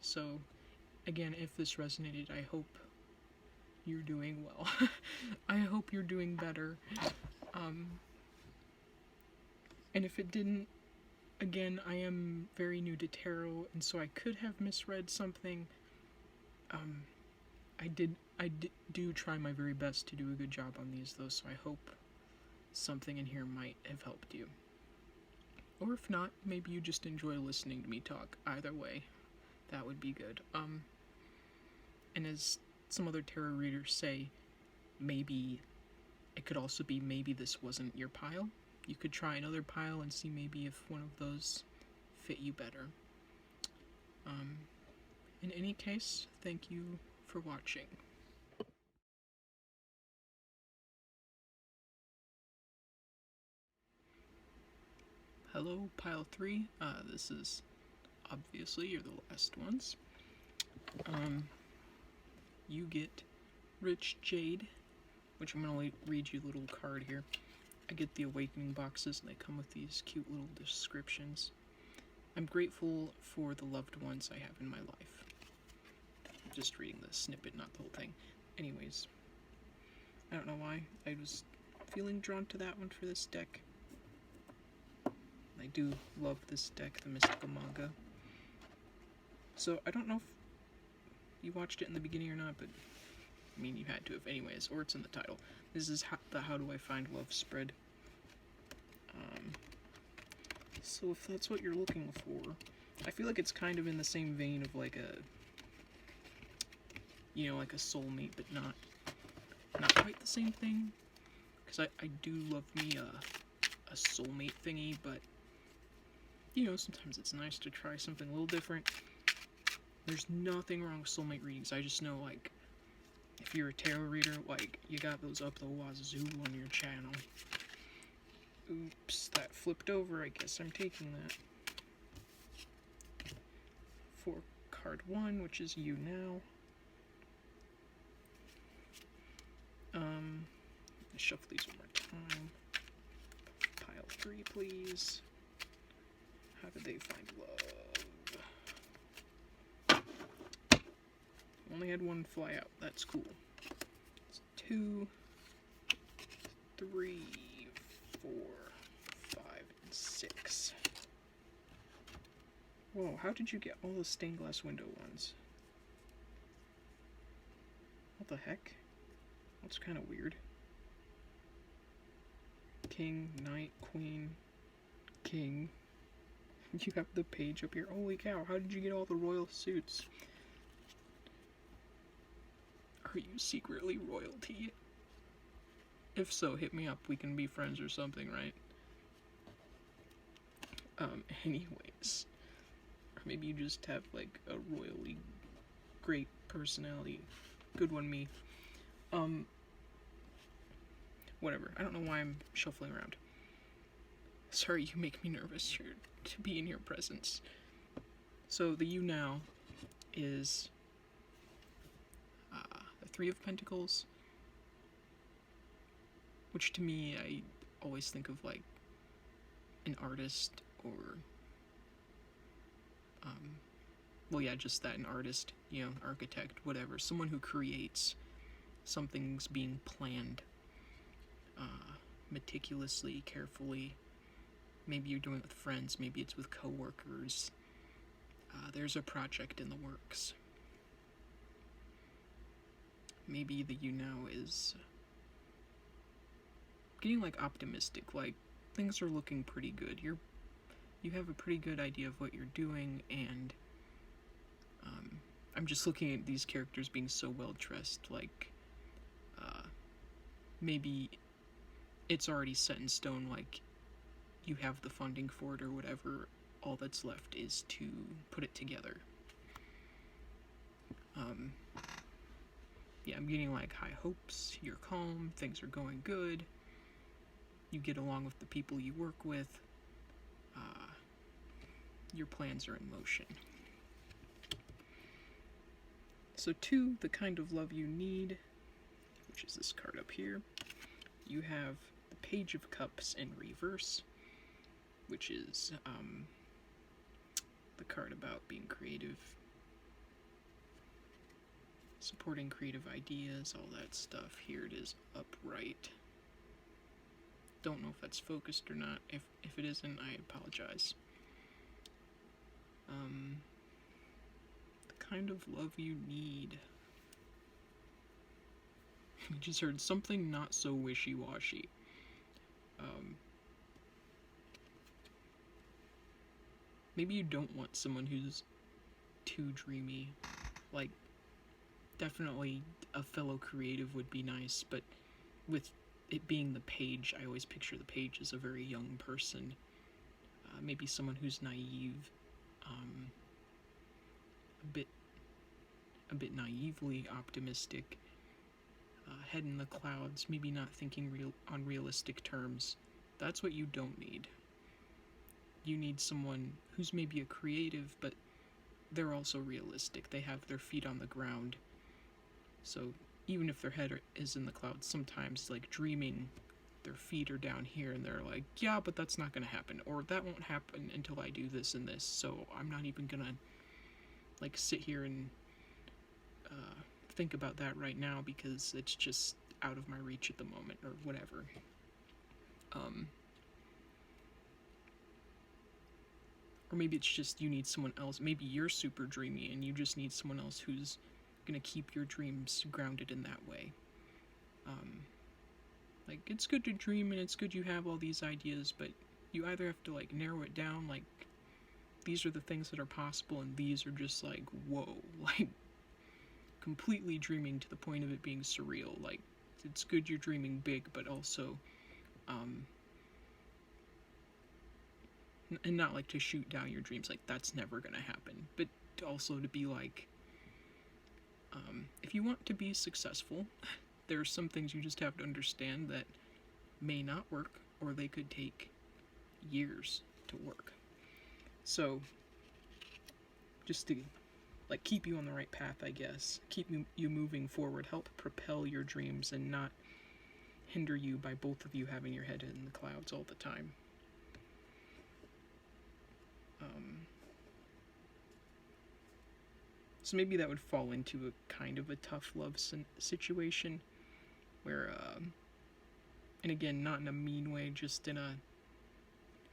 Speaker 1: So, again, if this resonated, I hope you're doing well. I hope you're doing better. And if it didn't, again, I am very new to tarot, and so I could have misread something. I do try my very best to do a good job on these, though, so I hope something in here might have helped you. Or if not, maybe you just enjoy listening to me talk. Either way, that would be good. And as some other tarot readers say, maybe it could also be maybe this wasn't your pile. You could try another pile and see maybe if one of those fit you better. In any case, thank you for watching. Hello, pile 3. This is obviously you're the last ones. You get Rich Jade, which I'm going to read you a little card here. I get the awakening boxes and they come with these cute little descriptions. I'm grateful for the loved ones I have in my life. I'm just reading the snippet, not the whole thing. Anyways, I don't know why. I was feeling drawn to that one for this deck. I do love this deck, the Mystical Manga. So I don't know if you watched it in the beginning or not, but I mean you had to have anyways, or it's in the title. This is the How Do I Find Love spread. So if that's what you're looking for, I feel like it's kind of in the same vein of like a, you know, like a soulmate, but not quite the same thing. Because I do love me a soulmate thingy, but you know, sometimes it's nice to try something a little different. There's nothing wrong with soulmate readings. I just know, like, if you're a tarot reader, like, you got those up the wazoo on your channel. Oops, that flipped over. I guess I'm taking that. For card 1, which is you now. Shuffle these one more time. Pile 3, please. How did they find love? Only had one fly out. That's cool. It's 2, 3, 4, 5, and 6. Whoa, how did you get all those stained glass window ones? What the heck? That's kind of weird. King, Knight, Queen, King. You have the page up here. Holy cow, how did you get all the royal suits? Are you secretly royalty? If so, hit me up. We can be friends or something, right? Anyways. Or maybe you just have, like, a royally great personality. Good one, me. Whatever. I don't know why I'm shuffling around. Sorry, you make me nervous here to be in your presence. So, the you now is the 3 of Pentacles, which to me, I always think of, like, an artist or, well, yeah, just that, an artist, you know, architect, whatever. Someone who creates something's being planned meticulously, carefully. Maybe you're doing it with friends, maybe it's with coworkers. There's a project in the works. Maybe the you now is getting, like, optimistic, like, things are looking pretty good. You have a pretty good idea of what you're doing, and I'm just looking at these characters being so well dressed, like, maybe it's already set in stone, like, you have the funding for it or whatever, all that's left is to put it together. Yeah, I'm getting, like, high hopes, you're calm, things are going good, you get along with the people you work with, your plans are in motion. So 2, the kind of love you need, which is this card up here. You have the Page of Cups in reverse, which is the card about being creative, supporting creative ideas, all that stuff. Here it is upright. Don't know if that's focused or not. If it isn't, I apologize. The kind of love you need. We just heard something not so wishy-washy. Maybe you don't want someone who's too dreamy. Like, definitely a fellow creative would be nice, but with it being the page, I always picture the page as a very young person. Maybe someone who's naive, a bit naively optimistic, head in the clouds, maybe not thinking on realistic terms. That's what you don't need. You need someone who's maybe a creative, but they're also realistic. They have their feet on the ground. So even if their head is in the clouds, sometimes like dreaming their feet are down here and they're like, yeah, but that's not gonna happen, or that won't happen until I do this and this, so I'm not even gonna like sit here and think about that right now because it's just out of my reach at the moment or whatever. Or maybe it's just you need someone else. Maybe you're super dreamy and you just need someone else who's gonna keep your dreams grounded in that way. Like, it's good to dream and it's good you have all these ideas, but you either have to like narrow it down, like these are the things that are possible, and these are just like, whoa, like completely dreaming to the point of it being surreal. Like, it's good you're dreaming big, but also, and not like to shoot down your dreams, like that's never gonna happen, but also to be like, if you want to be successful, there are some things you just have to understand that may not work, or they could take years to work. So, just to like keep you on the right path, I guess, keep you moving forward, help propel your dreams, and not hinder you by both of you having your head in the clouds all the time. So maybe that would fall into a kind of a tough love situation where, and again, not in a mean way, just in a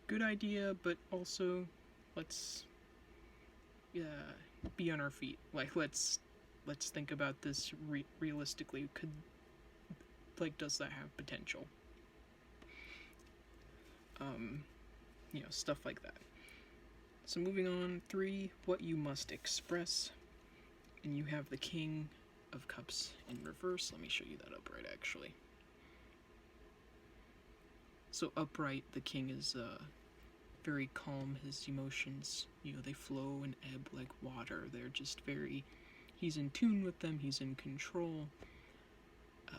Speaker 1: good idea, but also let's be on our feet. Like, let's think about this realistically. Does that have potential? Stuff like that. So moving on, 3, what you must express. And you have the King of Cups in reverse. Let me show you that upright, actually. So upright, the King is very calm. His emotions, they flow and ebb like water. They're just he's in tune with them. He's in control.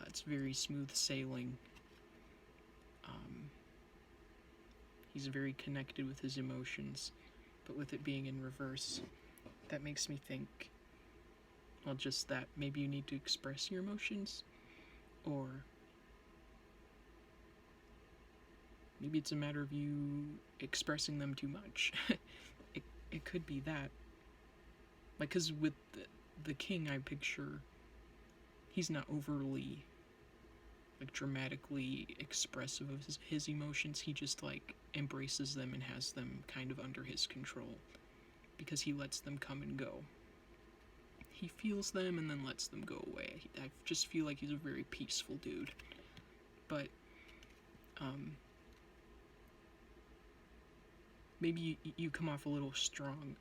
Speaker 1: It's very smooth sailing. He's very connected with his emotions. But with it being in reverse, that makes me think, well, just that maybe you need to express your emotions, or maybe it's a matter of you expressing them too much. it could be that. Like, because with the King, I picture he's not overly, like, dramatically expressive of his emotions. He just, like, embraces them and has them kind of under his control because he lets them come and go. He feels them and then lets them go away. I just feel like he's a very peaceful dude. But, maybe you come off a little strong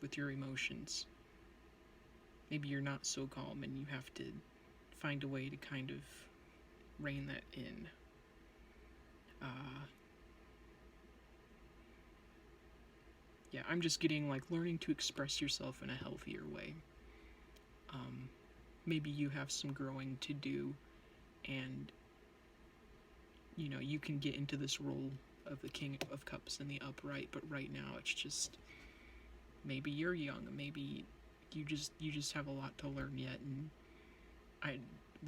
Speaker 1: with your emotions. Maybe you're not so calm and you have to find a way to kind of rein that in. Yeah, I'm just getting, like, learning to express yourself in a healthier way. Maybe you have some growing to do, and, you can get into this role of the King of Cups in the upright, but right now it's just, maybe you're young, maybe you just have a lot to learn yet, and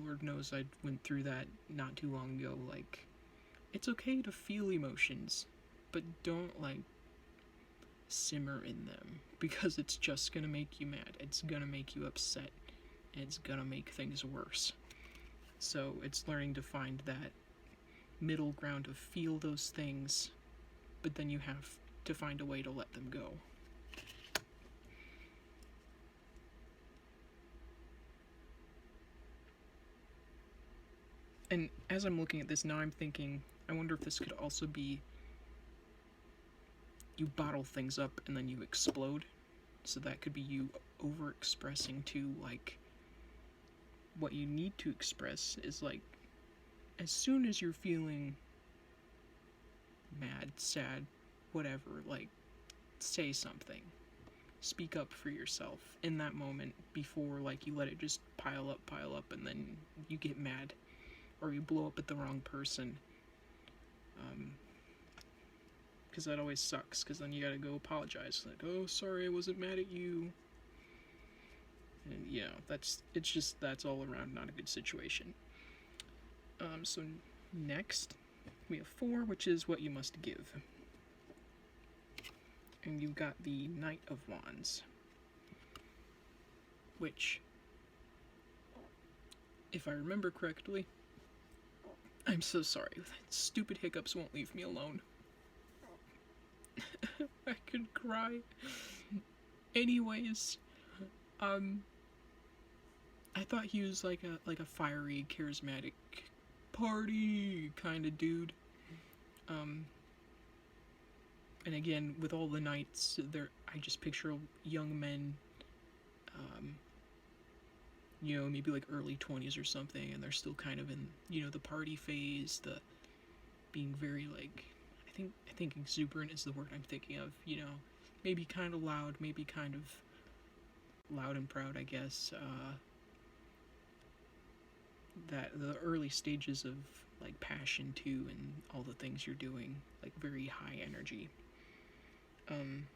Speaker 1: Lord knows I went through that not too long ago. Like, it's okay to feel emotions, but don't, like, simmer in them, because it's just gonna make you mad, it's gonna make you upset, and it's gonna make things worse. So it's learning to find that middle ground of feel those things, but then you have to find a way to let them go. And as I'm looking at this now, I'm thinking, I wonder if this could also be you bottle things up and then you explode. So that could be you over-expressing too, like, what you need to express is, like, as soon as you're feeling mad, sad, whatever, like, say something. Speak up for yourself in that moment before, like, you let it just pile up, and then you get mad. Or you blow up at the wrong person. Because that always sucks, because then you gotta go apologize. Like, oh, sorry, I wasn't mad at you. And that's all around not a good situation. So next we have 4, which is what you must give. And you've got the Knight of Wands, which, if I remember correctly, I'm so sorry, stupid hiccups won't leave me alone. I could cry. Anyways, I thought he was like a fiery, charismatic, party kind of dude. And again, with all the knights, I just picture young men, maybe like early 20s or something, and they're still kind of in, the party phase, the being very like, I think exuberant is the word I'm thinking of, maybe kind of loud, maybe kind of loud and proud, I guess. That the early stages of like passion too, and all the things you're doing, like very high energy. And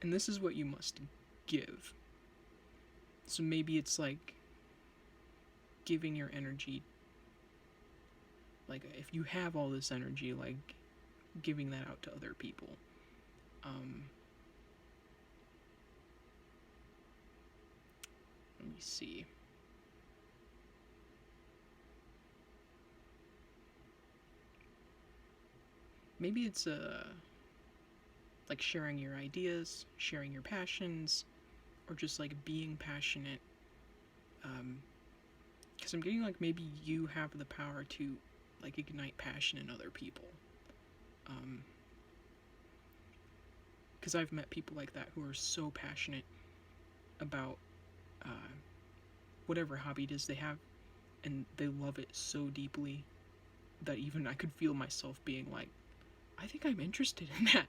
Speaker 1: this is what you must give. So maybe it's like giving your energy, like if you have all this energy, like giving that out to other people. Let me see. Maybe it's like sharing your ideas, sharing your passions, or just like being passionate. Because I'm getting like maybe you have the power to like ignite passion in other people. Because I've met people like that who are so passionate about whatever hobby it is they have, and they love it so deeply that even I could feel myself being like, I think I'm interested in that,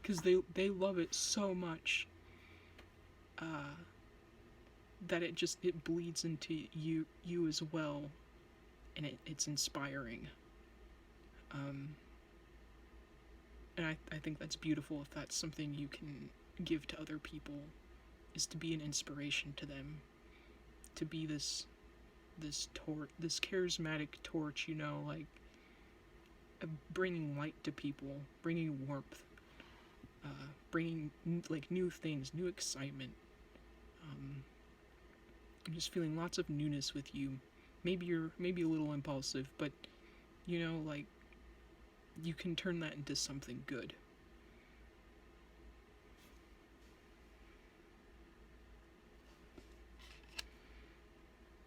Speaker 1: because they love it so much that it bleeds into you as well, and it's inspiring. And I think that's beautiful if that's something you can give to other people, is to be an inspiration to them, to be this charismatic torch, like bringing light to people, bringing warmth, bringing like new things, new excitement. I'm just feeling lots of newness with you. Maybe you're a little impulsive, but like you can turn that into something good.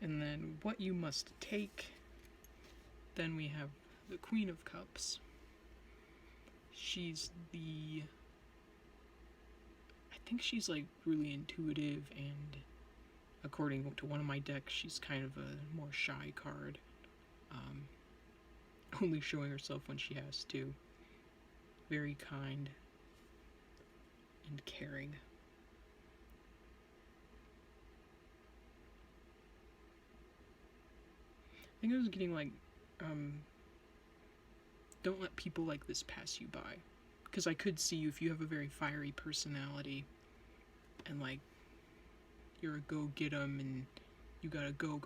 Speaker 1: And then what you must take. Then we have the Queen of Cups. I think she's like really intuitive, and according to one of my decks, she's kind of a more shy card. Only showing herself when she has to. Very kind and caring. I think I was getting like, don't let people like this pass you by. Because I could see you if you have a very fiery personality, and like, you're a go-get-em, and you gotta go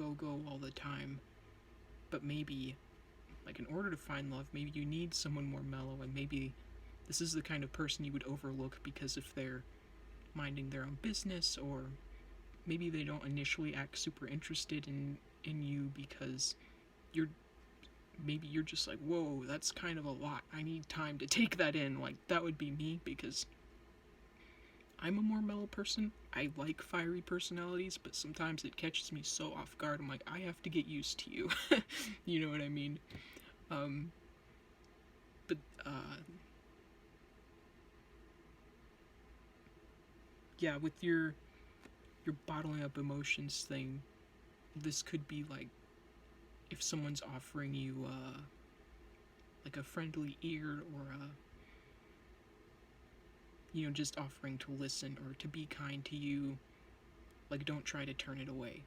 Speaker 1: all the time. But maybe, like, in order to find love, maybe you need someone more mellow, and maybe this is the kind of person you would overlook because if they're minding their own business, or maybe they don't initially act super interested in you because maybe you're just like, whoa, that's kind of a lot. I need time to take that in. Like, that would be me, because I'm a more mellow person. I like fiery personalities, but sometimes it catches me so off guard. I'm like, I have to get used to you. You know what I mean? But yeah, with your bottling up emotions thing, this could be like if someone's offering you like a friendly ear, or just offering to listen or to be kind to you, like, don't try to turn it away.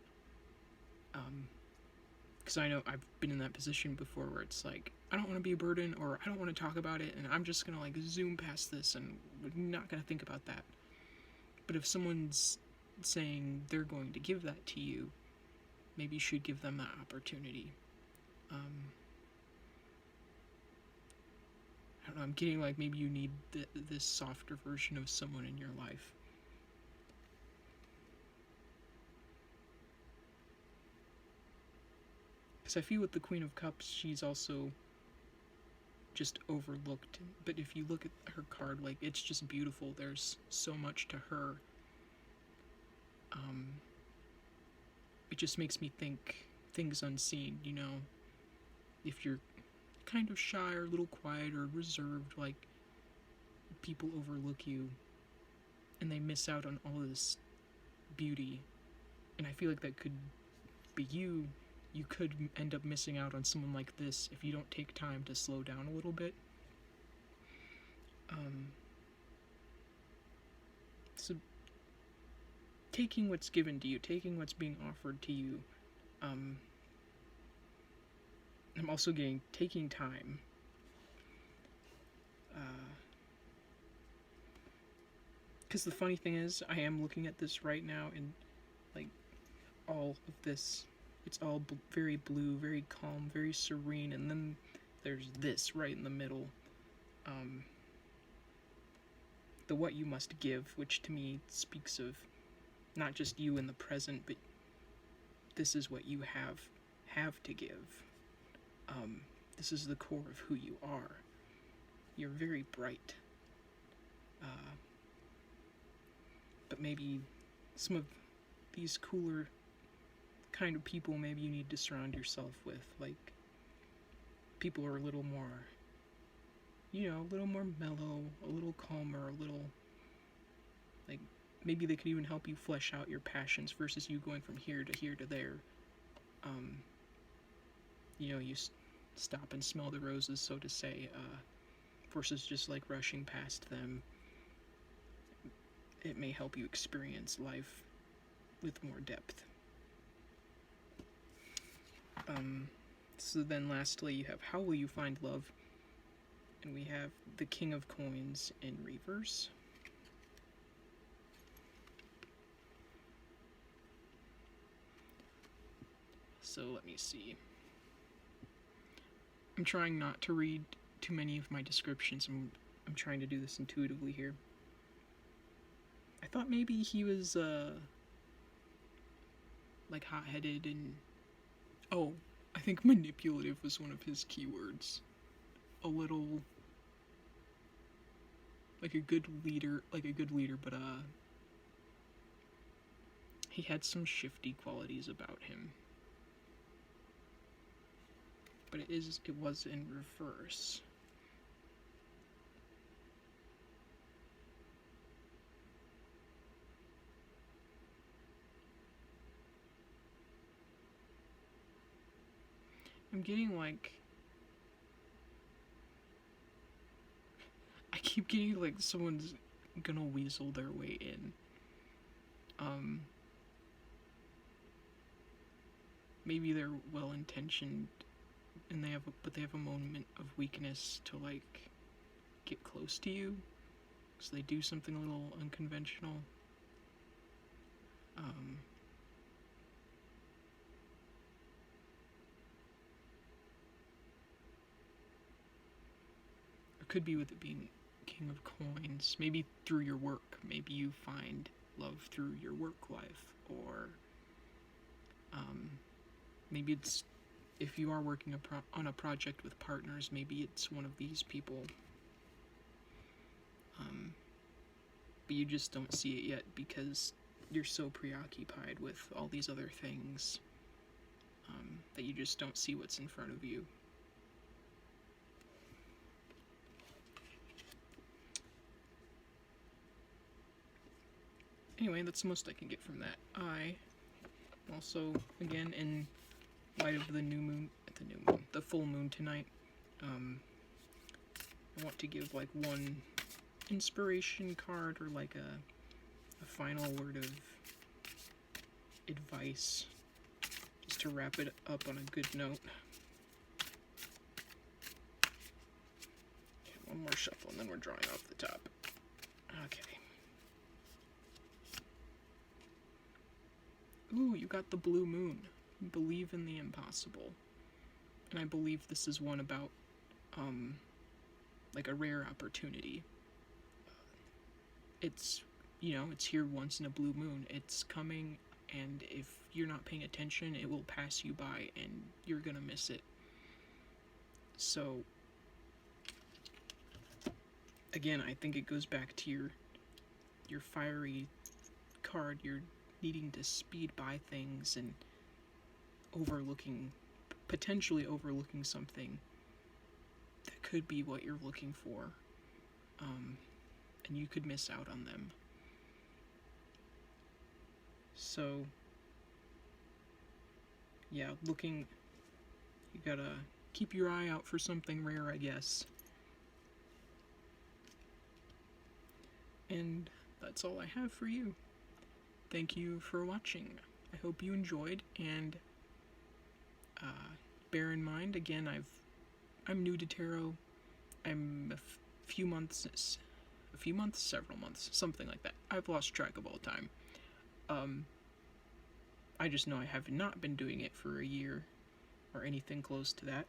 Speaker 1: Because I know I've been in that position before where it's like, I don't want to be a burden, or I don't want to talk about it, and I'm just gonna like zoom past this and not gonna think about that. But if someone's saying they're going to give that to you, maybe you should give them that opportunity. I don't know, I'm getting like maybe you need this softer version of someone in your life. Because I feel with the Queen of Cups, she's also just overlooked. But if you look at her card, like, it's just beautiful. There's so much to her. It just makes me think things unseen, you know? If you're kind of shy or a little quiet or reserved, like, people overlook you and they miss out on all this beauty. And I feel like that could be you. You could end up missing out on someone like this if you don't take time to slow down a little bit. So taking what's given to you, taking what's being offered to you. I'm also getting taking time. Because the funny thing is, I am looking at this right now, and like all of this, it's all very blue, very calm, very serene, and then there's this right in the middle. The what you must give, which to me speaks of not just you in the present, but this is what you have to give. This is the core of who you are. You're very bright. But maybe some of these cooler kind of people maybe you need to surround yourself with. Like, people are a little more, you know, a little more mellow, a little calmer, a little, like, maybe they could even help you flesh out your passions versus you going from here to here to there. You know, you stop and smell the roses, so to say, versus just like rushing past them. It may help you experience life with more depth. So then lastly you have how will you find love? And we have the King of Coins in reverse. So let me see. I'm trying not to read too many of my descriptions. I'm trying to do this intuitively here. I thought maybe he was like hot-headed and I think manipulative was one of his keywords. A little like a good leader, but he had some shifty qualities about him. But it was in reverse. I'm getting like I keep getting like someone's gonna weasel their way in. Maybe they're well intentioned and they have a moment of weakness to like get close to you, so they do something a little unconventional. It could be with it being King of Coins. Maybe through your work. Maybe you find love through your work life, or maybe it's if you are working on a project with partners. Maybe it's one of these people. But you just don't see it yet because you're so preoccupied with all these other things that you just don't see what's in front of you. Anyway, that's the most I can get from that. I also, again, in light of the full moon tonight, I want to give like one inspiration card or like a final word of advice, just to wrap it up on a good note. Okay, one more shuffle and then we're drawing off the top. Okay. Ooh, you got the blue moon. Believe in the impossible. And I believe this is one about, like a rare opportunity. It's, it's here once in a blue moon. It's coming, and if you're not paying attention, it will pass you by, and you're gonna miss it. So, again, I think it goes back to your fiery card. You're needing to speed by things and potentially overlooking something that could be what you're looking for, and you could miss out on them. So, yeah, you gotta keep your eye out for something rare, I guess. And that's all I have for you. Thank you for watching. I hope you enjoyed, and bear in mind, again, I'm new to tarot. I'm several months, something like that. I've lost track of all time. I just know I have not been doing it for a year or anything close to that.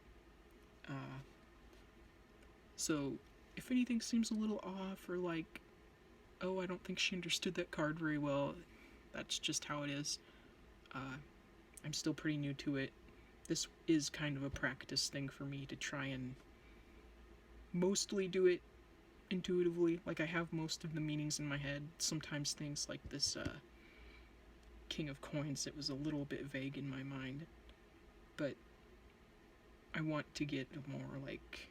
Speaker 1: So if anything seems a little off, or like, oh, I don't think she understood that card very well, that's just how it is. I'm still pretty new to it. This is kind of a practice thing for me to try and mostly do it intuitively. Like, I have most of the meanings in my head. Sometimes things like this King of Coins, it was a little bit vague in my mind. But I want to get more like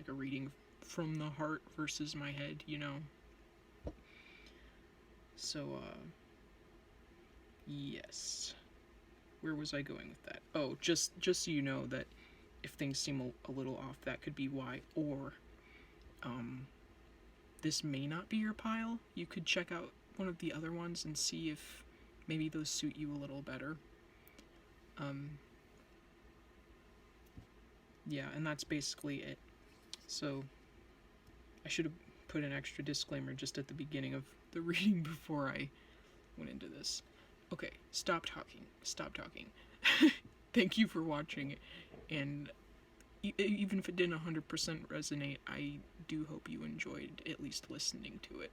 Speaker 1: a reading from the heart versus my head, So, yes. Where was I going with that? Oh, just so you know that if things seem a little off, that could be why. Or, this may not be your pile. You could check out one of the other ones and see if maybe those suit you a little better. Yeah, and that's basically it. So, I should have put an extra disclaimer just at the beginning of the reading before I went into this. Okay, stop talking. Thank you for watching, and even if it didn't 100% resonate, I do hope you enjoyed at least listening to it.